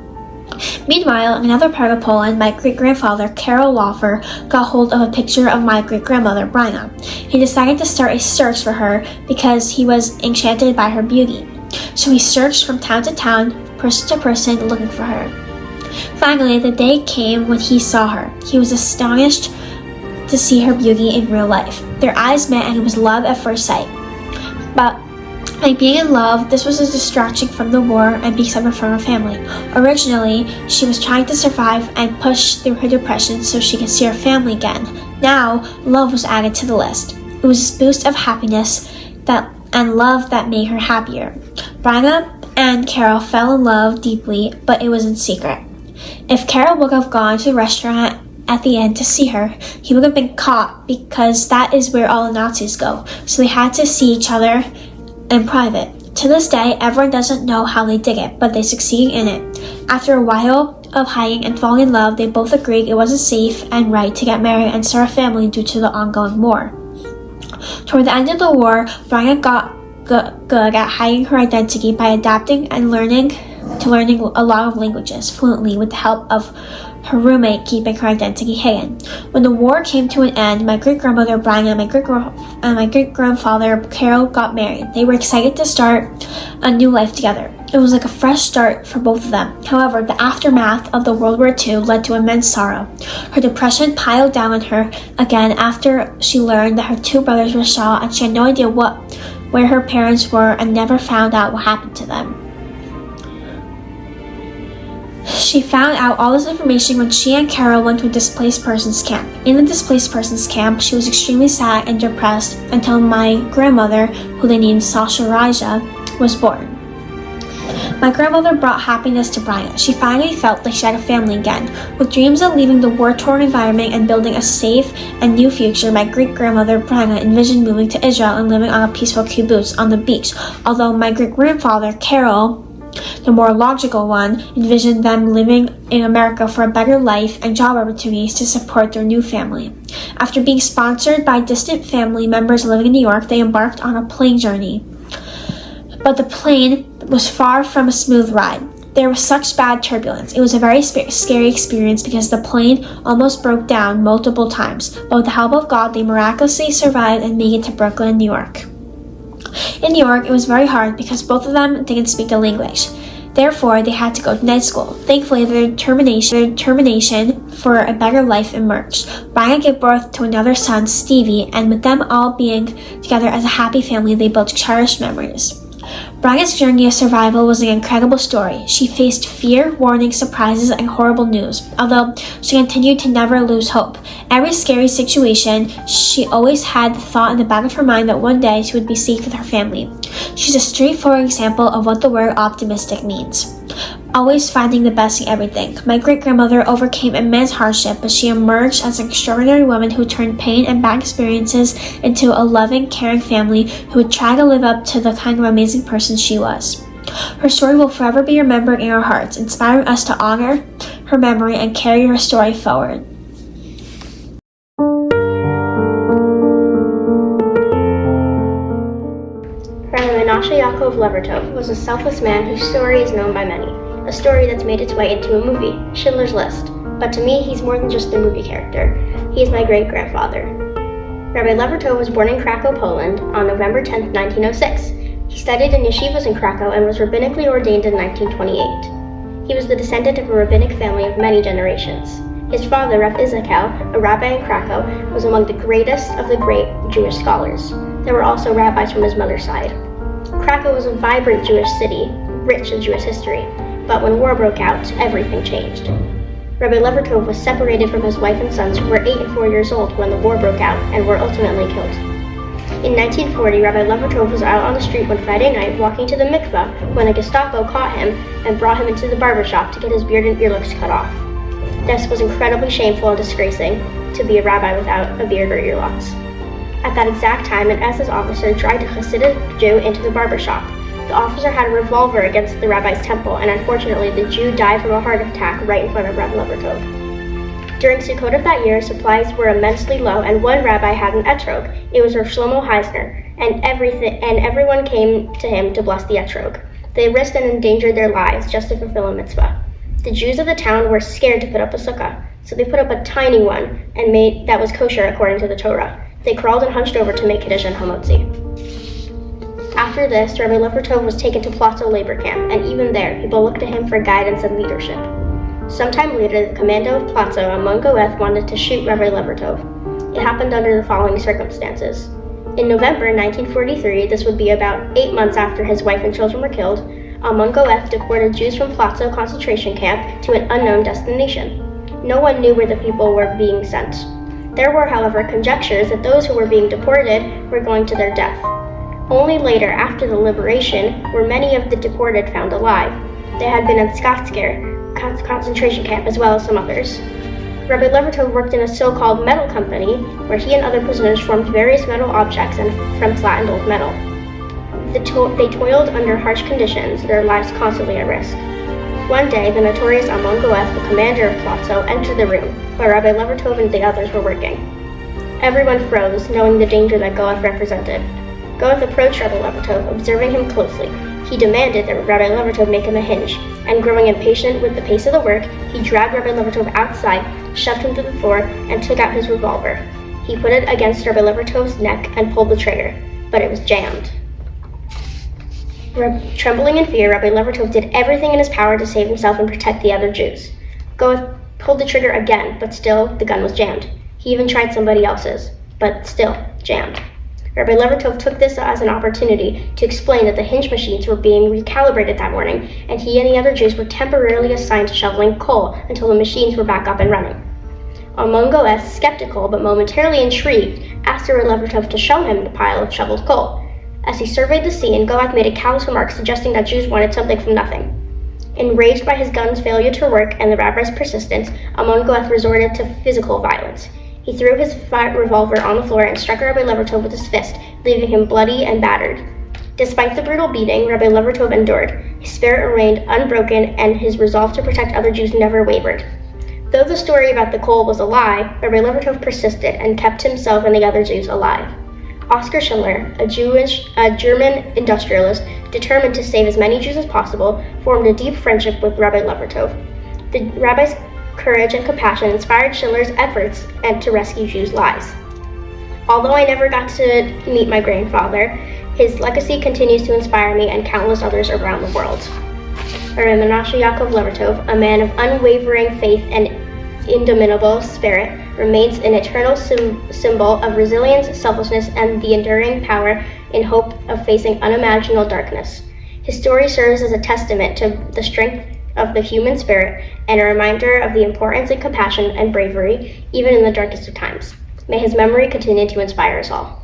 Meanwhile, in another part of Poland, my great-grandfather, Karol Laufer, got hold of a picture of my great-grandmother, Bryna. He decided to start a search for her because he was enchanted by her beauty. So he searched from town to town, person to person, looking for her. Finally, the day came when he saw her. He was astonished to see her beauty in real life. Their eyes met and it was love at first sight. But like being in love, this was a distraction from the war and being separate from her family. Originally, she was trying to survive and push through her depression so she could see her family again. Now, love was added to the list. It was this boost of happiness and love that made her happier. Bryna and Karol fell in love deeply, but it was in secret. If Karol would have gone to the restaurant at the end to see her, he would have been caught because that is where all the Nazis go. So they had to see each other in private. To this day, everyone doesn't know how they did it, but they succeeded in it. After a while of hiding and falling in love, they both agreed it wasn't safe and right to get married and start a family due to the ongoing war. Toward the end of the war, Bryna got good at hiding her identity by adapting and learning a lot of languages fluently with the help of her roommate keeping her identity hidden. When the war came to an end, my great-grandmother Bryna and my great-grandfather Karol got married. They were excited to start a new life together. It was like a fresh start for both of them. However, the aftermath of the World War II led to immense sorrow. Her depression piled down on her again after she learned that her two brothers were shot and she had no idea where her parents were and never found out what happened to them. She found out all this information when she and Carol went to a displaced persons camp. In the displaced persons camp, she was extremely sad and depressed until my grandmother, who they named Sasha Raja, was born. My grandmother brought happiness to Bryna. She finally felt like she had a family again. With dreams of leaving the war-torn environment and building a safe and new future, my great-grandmother Bryna envisioned moving to Israel and living on a peaceful kibbutz on the beach. Although my great-grandfather, Carol, the more logical one, envisioned them living in America for a better life and job opportunities to support their new family. After being sponsored by distant family members living in New York, they embarked on a plane journey. But the plane was far from a smooth ride. There was such bad turbulence. It was a very scary experience because the plane almost broke down multiple times. But with the help of God, they miraculously survived and made it to Brooklyn, New York. In New York, it was very hard because both of them didn't speak the language. Therefore, they had to go to night school. Thankfully, their determination for a better life emerged. Bryna gave birth to another son, Stevie, and with them all being together as a happy family, they built cherished memories. Bryna's journey of survival was an incredible story. She faced fear, warnings, surprises, and horrible news, although she continued to never lose hope. Every scary situation, she always had the thought in the back of her mind that one day she would be safe with her family. She's a straightforward example of what the word optimistic means. Always finding the best in everything. My great-grandmother overcame immense hardship, but she emerged as an extraordinary woman who turned pain and bad experiences into a loving, caring family who would try to live up to the kind of amazing person she was. Her story will forever be remembered in our hearts, inspiring us to honor her memory and carry her story forward. Rabbi Menashe Yaakov Levertov was a selfless man whose story is known by many. A story that's made its way into a movie, Schindler's List. But to me, he's more than just a movie character. He is my great-grandfather. Rabbi Levertov was born in Krakow, Poland on November 10, 1906. He studied in yeshivas in Krakow and was rabbinically ordained in 1928. He was the descendant of a rabbinic family of many generations. His father, Rav Izakel, a rabbi in Krakow, was among the greatest of the great Jewish scholars. There were also rabbis from his mother's side. Krakow was a vibrant Jewish city, rich in Jewish history. But when war broke out, everything changed. Rabbi Levertov was separated from his wife and sons who were 8 and 4 years old when the war broke out and were ultimately killed. In 1940, Rabbi Levertov was out on the street one Friday night walking to the mikveh when the Gestapo caught him and brought him into the barber shop to get his beard and earlocks cut off. This was incredibly shameful and disgracing to be a rabbi without a beard or earlocks. At that exact time, an SS officer dragged a Hasidic Jew into the barber shop. The officer had a revolver against the rabbi's temple, and unfortunately, the Jew died from a heart attack right in front of Rabbi Levertov. During Sukkot of that year, supplies were immensely low, and one rabbi had an etrog. It was Rav Shlomo Heisner, and everyone came to him to bless the etrog. They risked and endangered their lives just to fulfill a mitzvah. The Jews of the town were scared to put up a sukkah, so they put up a tiny one and that was kosher according to the Torah. They crawled and hunched over to make Kiddush and Hamotzi. After this, Rabbi Levertov was taken to Plato labor camp, and even there, people looked to him for guidance and leadership. Sometime later, the commando of Plato, Amon Goeth, wanted to shoot Rabbi Levertov. It happened under the following circumstances. In November 1943, this would be about 8 months after his wife and children were killed, Amon Goeth deported Jews from Plato concentration camp to an unknown destination. No one knew where the people were being sent. There were, however, conjectures that those who were being deported were going to their death. Only later, after the liberation, were many of the deported found alive. They had been in Skatsker concentration camp as well as some others. Rabbi Levertov worked in a so-called metal company where he and other prisoners formed various metal objects from flattened old metal. They toiled under harsh conditions, their lives constantly at risk. One day, the notorious Amon Goeth, the commander of Plato, entered the room where Rabbi Levertov and the others were working. Everyone froze, knowing the danger that Goeth represented. Goeth approached Rabbi Levertov, observing him closely. He demanded that Rabbi Levertov make him a hinge, and growing impatient with the pace of the work, he dragged Rabbi Levertov outside, shoved him to the floor, and took out his revolver. He put it against Rabbi Levertov's neck and pulled the trigger, but it was jammed. Trembling in fear, Rabbi Levertov did everything in his power to save himself and protect the other Jews. Goeth pulled the trigger again, but still, the gun was jammed. He even tried somebody else's, but still jammed. Rabbi Levertov took this as an opportunity to explain that the hinge machines were being recalibrated that morning, and he and the other Jews were temporarily assigned to shoveling coal until the machines were back up and running. Amon Goeth, skeptical but momentarily intrigued, asked Rabbi Levertov to show him the pile of shoveled coal. As he surveyed the scene, Goeth made a callous remark suggesting that Jews wanted something from nothing. Enraged by his gun's failure to work and the rabbi's persistence, Amon Goeth resorted to physical violence. He threw his revolver on the floor and struck Rabbi Levertov with his fist, leaving him bloody and battered. Despite the brutal beating Rabbi Levertov endured, his spirit remained unbroken and his resolve to protect other Jews never wavered. Though the story about the coal was a lie, Rabbi Levertov persisted and kept himself and the other Jews alive. Oskar Schindler, a German industrialist determined to save as many Jews as possible, formed a deep friendship with Rabbi Levertov. The rabbi's courage and compassion inspired Schindler's efforts to rescue Jews' lives. Although I never got to meet my grandfather, his legacy continues to inspire me and countless others around the world. Rabbi Menashe Yaakov Levertov, a man of unwavering faith and indomitable spirit, remains an eternal symbol of resilience, selflessness, and the enduring power in hope of facing unimaginable darkness. His story serves as a testament to the strength of the human spirit and a reminder of the importance of compassion and bravery, even in the darkest of times. May his memory continue to inspire us all.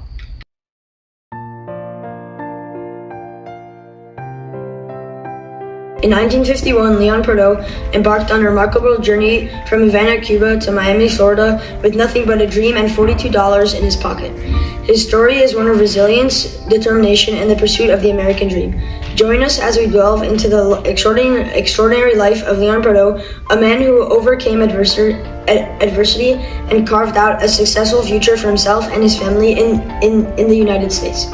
In 1951, Ilan Pardau embarked on a remarkable journey from Havana, Cuba to Miami, Florida, with nothing but a dream and $42 in his pocket. His story is one of resilience, determination, and the pursuit of the American dream. Join us as we delve into the extraordinary life of Ilan Pardau, a man who overcame adversity and carved out a successful future for himself and his family in the United States.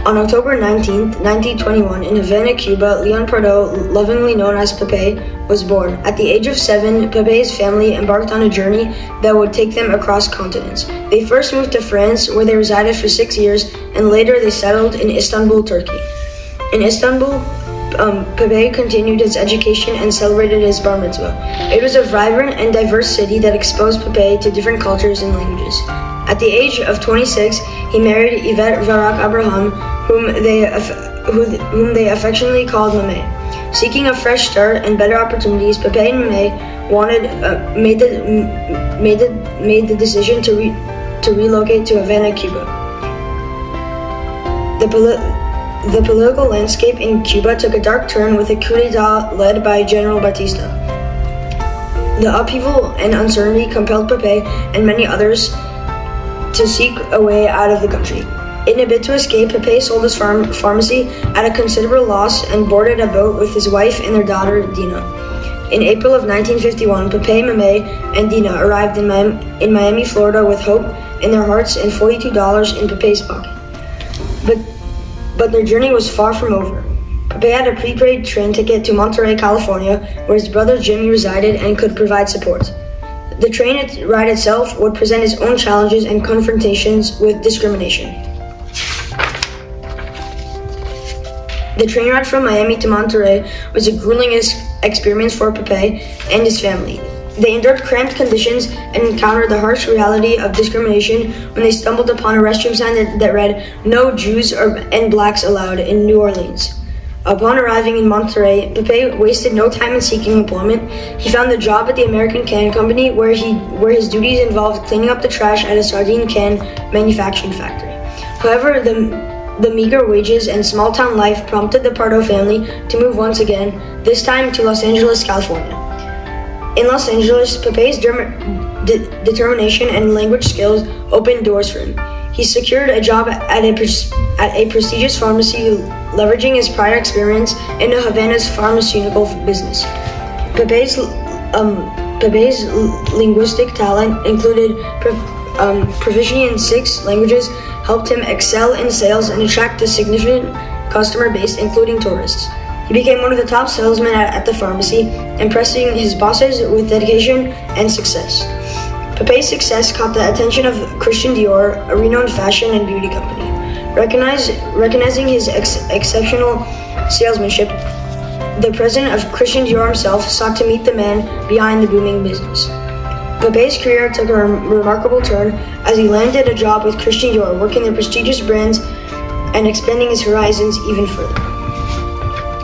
On October 19, 1921, in Havana, Cuba, Ilan Pardau, lovingly known as Pepe, was born. At the age of 7, Pepe's family embarked on a journey that would take them across continents. They first moved to France, where they resided for 6 years, and later they settled in Istanbul, Turkey. In Istanbul, Pepe continued his education and celebrated his bar mitzvah. It was a vibrant and diverse city that exposed Pepe to different cultures and languages. At the age of 26, he married Yvette Barak Abraham, whom they affectionately called Mame. Seeking a fresh start and better opportunities, Pepe and Mame made the decision to relocate to Havana, Cuba. The political landscape in Cuba took a dark turn with a coup d'etat led by General Batista. The upheaval and uncertainty compelled Pepe and many others to seek a way out of the country. In a bid to escape, Pepe sold his pharmacy at a considerable loss and boarded a boat with his wife and their daughter, Dina. In April of 1951, Pepe, Mame, and Dina arrived in Miami, Florida with hope in their hearts and $42 in Pepe's pocket. But their journey was far from over. Pepe had a prepaid train ticket to Monterey, California, where his brother Jimmy resided and could provide support. The train ride itself would present its own challenges and confrontations with discrimination. The train ride from Miami to Monterey was a grueling experience for Pepe and his family. They endured cramped conditions and encountered the harsh reality of discrimination when they stumbled upon a restroom sign that read, "No Jews and blacks allowed in New Orleans." Upon arriving in Monterey, Pepe wasted no time in seeking employment. He found a job at the American Can Company where his duties involved cleaning up the trash at a sardine can manufacturing factory. However, the meager wages and small-town life prompted the Pardau family to move once again, this time to Los Angeles, California. In Los Angeles, Pepe's determination and language skills opened doors for him. He secured a job at a prestigious pharmacy, leveraging his prior experience in Havana's pharmaceutical business. Pepe's linguistic talent included proficiency in 6 languages, helped him excel in sales and attract a significant customer base, including tourists. He became one of the top salesmen at the pharmacy, impressing his bosses with dedication and success. Pepe's success caught the attention of Christian Dior, a renowned fashion and beauty company. Recognizing his exceptional salesmanship, the president of Christian Dior himself sought to meet the man behind the booming business. Pepe's career took a remarkable turn as he landed a job with Christian Dior, working their prestigious brands and expanding his horizons even further.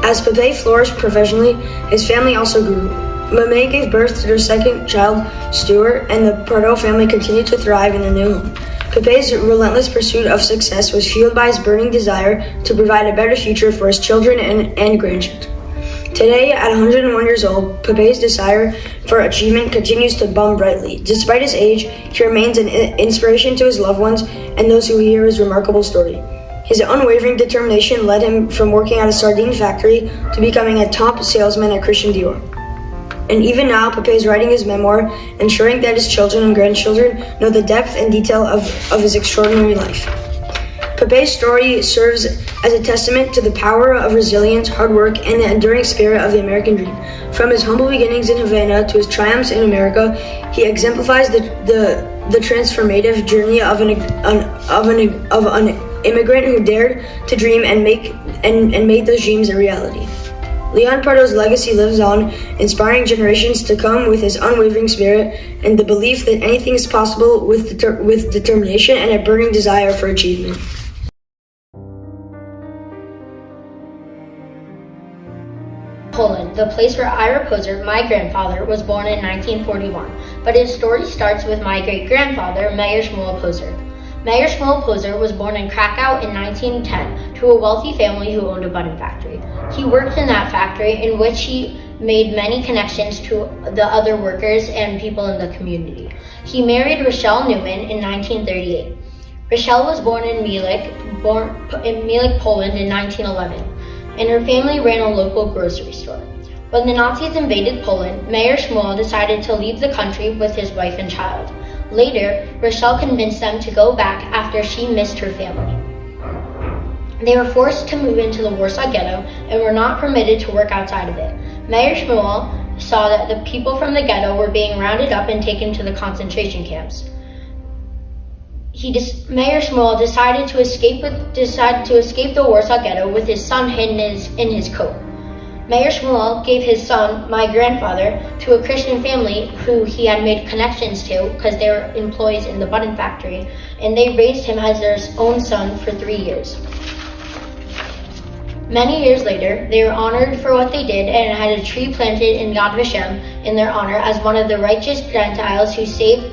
As Pepe flourished professionally, his family also grew. Mame gave birth to their second child, Stuart, and the Pardau family continued to thrive in their new home. Pepe's relentless pursuit of success was fueled by his burning desire to provide a better future for his children and grandchildren. Today, at 101 years old, Pepe's desire for achievement continues to burn brightly. Despite his age, he remains an inspiration to his loved ones and those who hear his remarkable story. His unwavering determination led him from working at a sardine factory to becoming a top salesman at Christian Dior. And even now, Pepe is writing his memoir, ensuring that his children and grandchildren know the depth and detail of his extraordinary life. Pepe's story serves as a testament to the power of resilience, hard work, and the enduring spirit of the American dream. From his humble beginnings in Havana to his triumphs in America, he exemplifies the transformative journey of an immigrant who dared to dream and made those dreams a reality. Ilan Pardau's legacy lives on, inspiring generations to come with his unwavering spirit and the belief that anything is possible with determination and a burning desire for achievement. Poland, the place where Ira Poser, my grandfather, was born in 1941, but his story starts with my great-grandfather, Mayer Shmuel Poser. Mayer Shmuel Poser was born in Krakow in 1910 to a wealthy family who owned a button factory. He worked in that factory, in which he made many connections to the other workers and people in the community. He married Rochelle Newman in 1938. Rochelle was born in Mielec, Poland in 1911, and her family ran a local grocery store. When the Nazis invaded Poland, Mayer Shmuel decided to leave the country with his wife and child. Later, Rochelle convinced them to go back after she missed her family. They were forced to move into the Warsaw Ghetto and were not permitted to work outside of it. Mayer Shmuel saw that the people from the ghetto were being rounded up and taken to the concentration camps. Mayer Shmuel decided to escape the Warsaw Ghetto with his son hidden in his coat. Mayer Shmuel gave his son, my grandfather, to a Christian family who he had made connections to because they were employees in the button factory, and they raised him as their own son for 3 years. Many years later, they were honored for what they did and had a tree planted in Yad Vashem in their honor as one of the righteous Gentiles who saved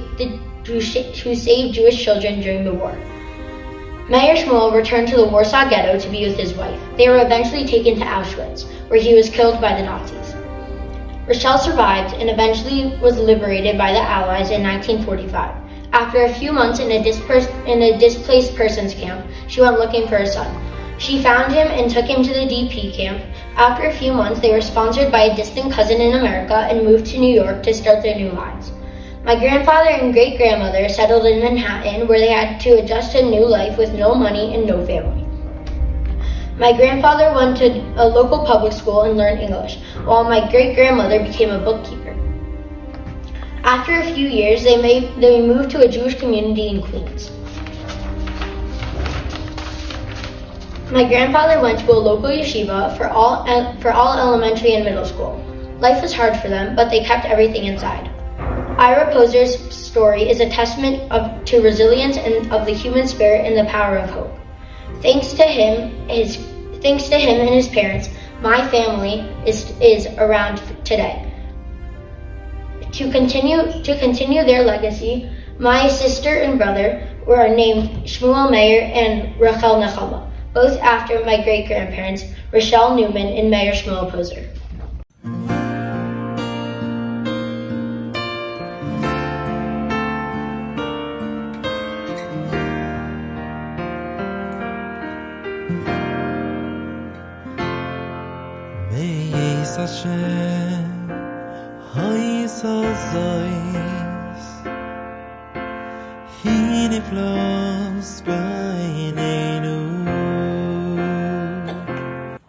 Jewish children during the war. Mayer Shmuel returned to the Warsaw Ghetto to be with his wife. They were eventually taken to Auschwitz, where he was killed by the Nazis. Rochelle survived and eventually was liberated by the Allies in 1945. After a few months in a displaced persons camp, she went looking for her son. She found him and took him to the DP camp. After a few months, they were sponsored by a distant cousin in America and moved to New York to start their new lives. My grandfather and great-grandmother settled in Manhattan, where they had to adjust to a new life with no money and no family. My grandfather went to a local public school and learned English, while my great-grandmother became a bookkeeper. After a few years, they moved to a Jewish community in Queens. My grandfather went to a local yeshiva for all elementary and middle school. Life was hard for them, but they kept everything inside. Ira Poser's story is a testament to resilience and of the human spirit and the power of hope. Thanks to him and his parents, my family is around today. To continue their legacy, my sister and brother were named Shmuel Mayer and Rachel Nechama, both after my great-grandparents, Rochelle Newman and Mayer Shmuel Poser.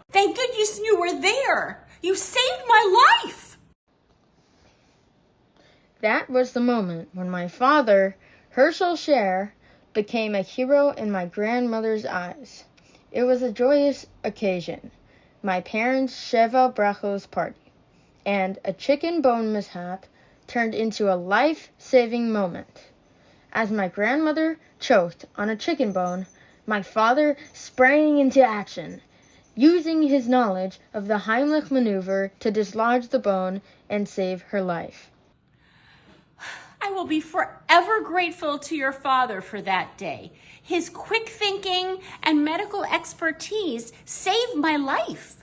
Thank goodness you were there. You saved my life. That was the moment when my father, Herschel Scher, became a hero in my grandmother's eyes. It was a joyous occasion. My parents' Sheva Brachos party, and a chicken bone mishap turned into a life-saving moment. As my grandmother choked on a chicken bone, my father sprang into action, using his knowledge of the Heimlich maneuver to dislodge the bone and save her life. I will be forever grateful to your father for that day. His quick thinking and medical expertise saved my life.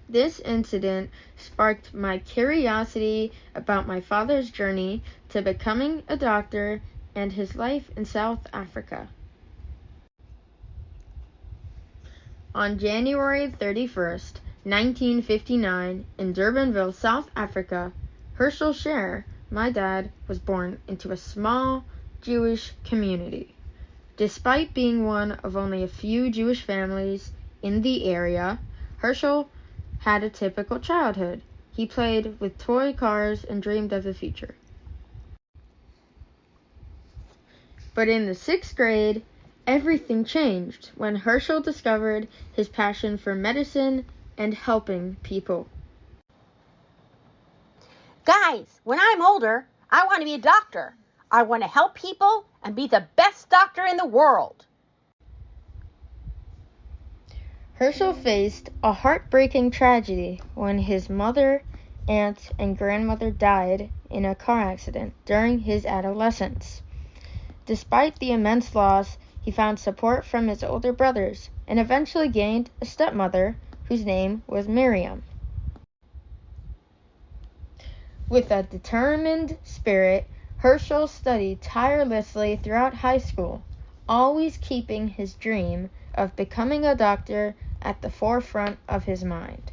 This incident sparked my curiosity about my father's journey to becoming a doctor and his life in South Africa. On January 31st, 1959, in Durbanville, South Africa, Herschel Scher, my dad, was born into a small Jewish community. Despite being one of only a few Jewish families in the area, Herschel had a typical childhood. He played with toy cars and dreamed of the future. But in the 6th grade, everything changed when Herschel discovered his passion for medicine and helping people. Guys, when I'm older, I want to be a doctor. I want to help people and be the best doctor in the world. Herschel faced a heartbreaking tragedy when his mother, aunt, and grandmother died in a car accident during his adolescence. Despite the immense loss, he found support from his older brothers and eventually gained a stepmother whose name was Miriam. With a determined spirit, Herschel studied tirelessly throughout high school, always keeping his dream of becoming a doctor at the forefront of his mind.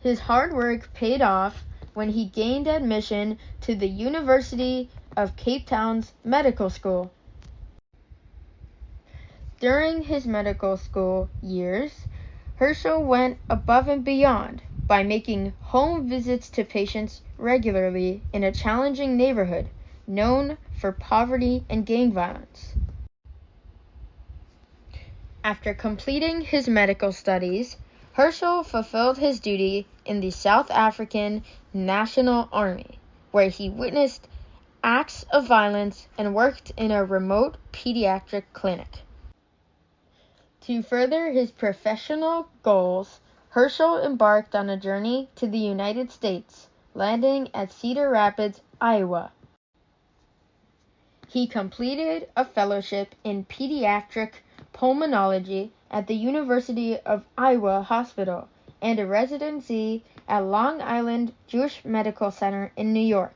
His hard work paid off when he gained admission to the University of Cape Town's medical school. During his medical school years, Herschel went above and beyond by making home visits to patients regularly in a challenging neighborhood known for poverty and gang violence. After completing his medical studies, Herschel fulfilled his duty in the South African National Army, where he witnessed acts of violence and worked in a remote pediatric clinic. To further his professional goals, Herschel embarked on a journey to the United States, landing at Cedar Rapids, Iowa. He completed a fellowship in pediatric pulmonology at the University of Iowa Hospital and a residency at Long Island Jewish Medical Center in New York.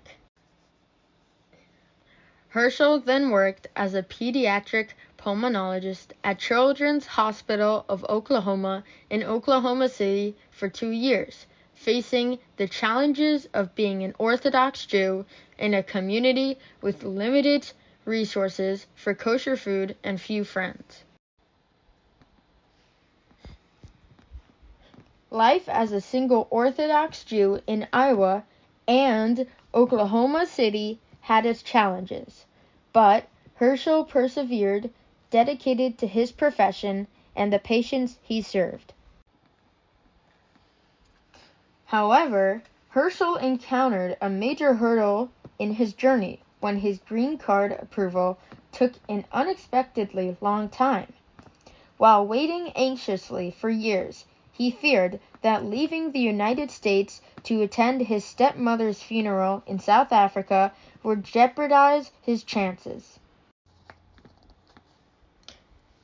Herschel then worked as a pediatric pulmonologist at Children's Hospital of Oklahoma in Oklahoma City for 2 years, facing the challenges of being an Orthodox Jew in a community with limited resources for kosher food and few friends. Life as a single Orthodox Jew in Iowa and Oklahoma City had its challenges, but Herschel persevered, dedicated to his profession and the patients he served. However, Herschel encountered a major hurdle in his journey when his green card approval took an unexpectedly long time. While waiting anxiously for years, he feared that leaving the United States to attend his stepmother's funeral in South Africa would jeopardize his chances.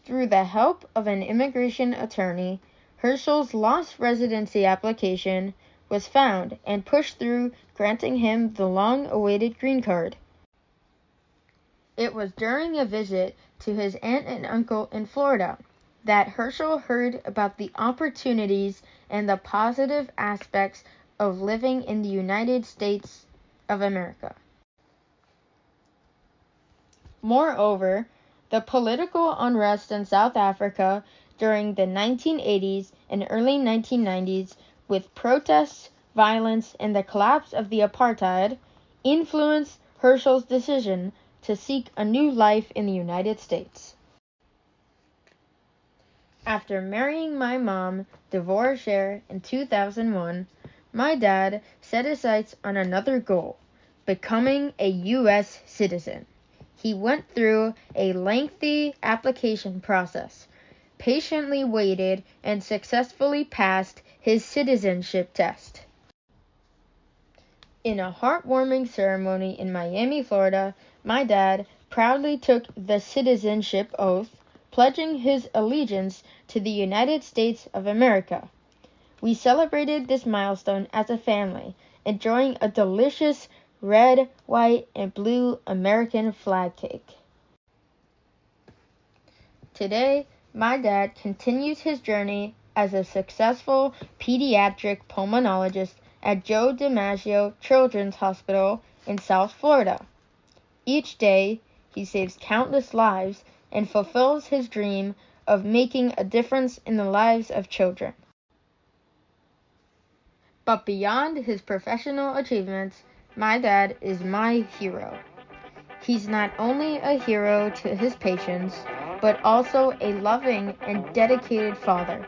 Through the help of an immigration attorney, Herschel's lost residency application was found and pushed through, granting him the long-awaited green card. It was during a visit to his aunt and uncle in Florida that Herschel heard about the opportunities and the positive aspects of living in the United States of America. Moreover, the political unrest in South Africa during the 1980s and early 1990s, with protests, violence, and the collapse of the apartheid, influenced Herschel's decision to seek a new life in the United States. After marrying my mom, Dovi Holczer, in 2001, my dad set his sights on another goal, becoming a U.S. citizen. He went through a lengthy application process, patiently waited, and successfully passed his citizenship test. In a heartwarming ceremony in Miami, Florida, my dad proudly took the citizenship oath, pledging his allegiance to the United States of America. We celebrated this milestone as a family, enjoying a delicious red, white, and blue American flag cake. Today, my dad continues his journey as a successful pediatric pulmonologist at Joe DiMaggio Children's Hospital in South Florida. Each day, he saves countless lives and fulfills his dream of making a difference in the lives of children. But beyond his professional achievements, my dad is my hero. He's not only a hero to his patients, but also a loving and dedicated father.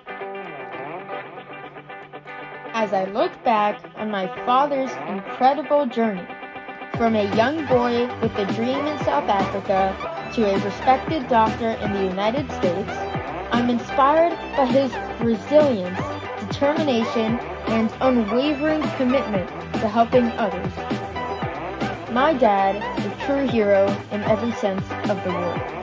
As I look back on my father's incredible journey, from a young boy with a dream in South Africa to a respected doctor in the United States, I'm inspired by his resilience, determination, and unwavering commitment to helping others. My dad is a true hero in every sense of the word.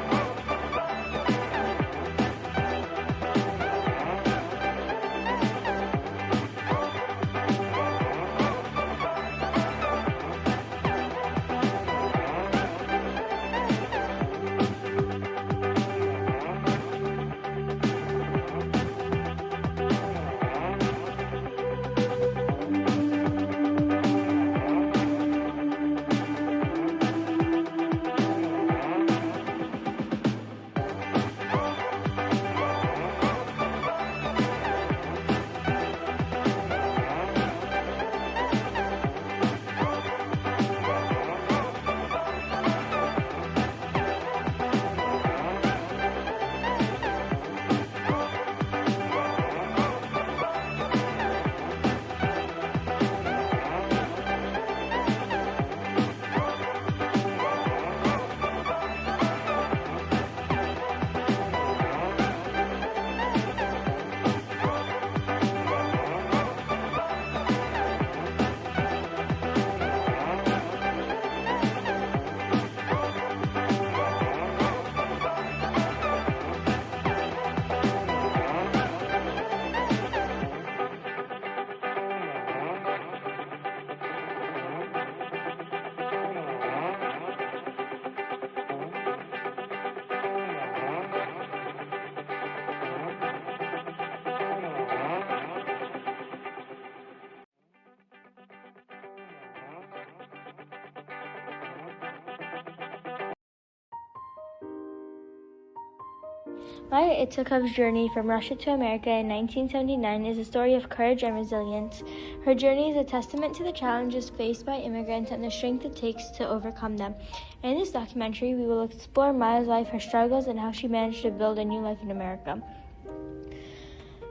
Maya Itsakov's journey from Russia to America in 1979 is a story of courage and resilience. Her journey is a testament to the challenges faced by immigrants and the strength it takes to overcome them. In this documentary, we will explore Maya's life, her struggles, and how she managed to build a new life in America.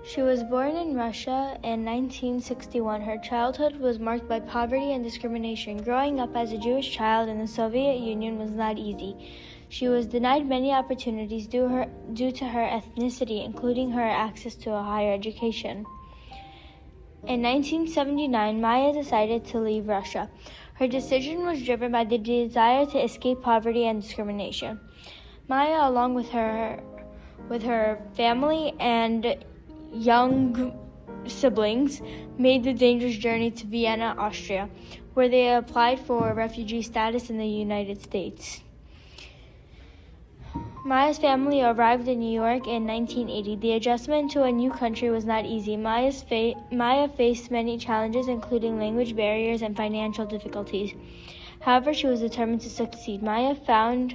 She was born in Russia in 1961. Her childhood was marked by poverty and discrimination. Growing up as a Jewish child in the Soviet Union was not easy. She was denied many opportunities due to her ethnicity, including her access to a higher education. In 1979, Maya decided to leave Russia. Her decision was driven by the desire to escape poverty and discrimination. Maya, along with her family and young siblings, made the dangerous journey to Vienna, Austria, where they applied for refugee status in the United States. Maya's family arrived in New York in 1980. The adjustment to a new country was not easy. Maya faced many challenges, including language barriers and financial difficulties. However, she was determined to succeed. Maya found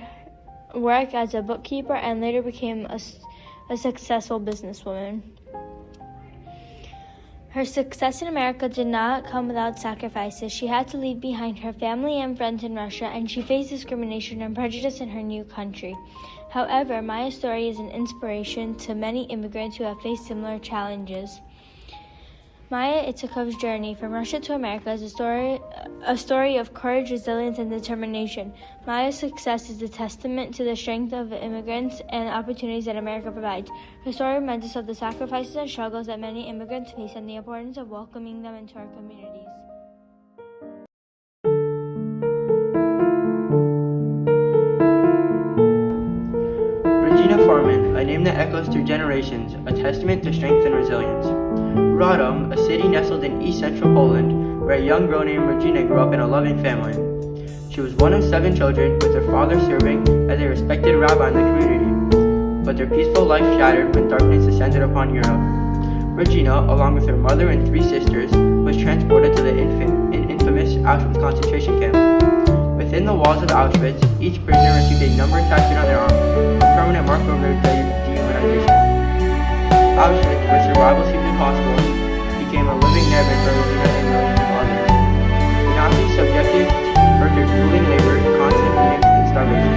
work as a bookkeeper and later became a successful businesswoman. Her success in America did not come without sacrifices. She had to leave behind her family and friends in Russia, and she faced discrimination and prejudice in her new country. However, Maya's story is an inspiration to many immigrants who have faced similar challenges. Maya Itsakov's journey from Russia to America is a story of courage, resilience, and determination. Maya's success is a testament to the strength of immigrants and opportunities that America provides. Her story reminds us of the sacrifices and struggles that many immigrants face and the importance of welcoming them into our communities. Regina Farman, a name that echoes through generations, a testament to strength and resilience. Radom, a city nestled in east central Poland, where a young girl named Regina grew up in a loving family. She was one of 7 children, with her father serving as a respected rabbi in the community. But their peaceful life shattered when darkness descended upon Europe. Regina, along with her mother and 3 sisters, was transported to the infamous Auschwitz concentration camp. Within the walls of Auschwitz, each prisoner received a number tattooed on their arm, a permanent mark over dehumanization. Auschwitz, where survival seemed impossible, became a living nightmare for Regina and millions of others. The Nazis subjected her to grueling labor, constant beatings, and starvation.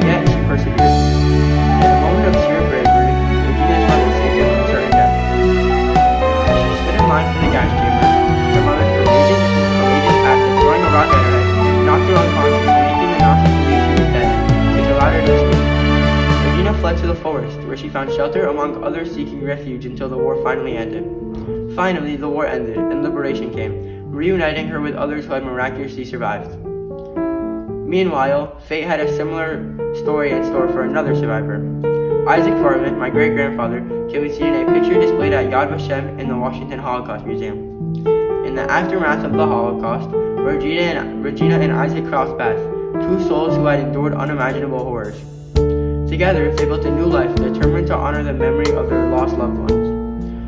Yet she persevered. In a moment of sheer bravery, Regina's heart was taken from certain death. As she stood in line for the gas chamber, her mother's courageous act of throwing a rock at her head knocked her unconscious, making the Nazis believe she was dead, which allowed her to escape. Regina fled to the forest, where she found shelter among others seeking refuge until the war finally ended. Finally, the war ended, and liberation came, reuniting her with others who had miraculously survived. Meanwhile, fate had a similar story in store for another survivor. Isaac Farman, my great-grandfather, can be seen in a picture displayed at Yad Vashem in the Washington Holocaust Museum. In the aftermath of the Holocaust, Regina and Isaac crossed paths, 2 souls who had endured unimaginable horrors. Together, they built a new life, determined to honor the memory of their lost loved ones.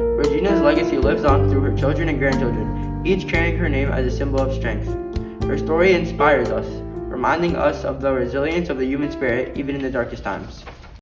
Regina's legacy lives on through her children and grandchildren, each carrying her name as a symbol of strength. Her story inspires us, reminding us of the resilience of the human spirit even in the darkest times.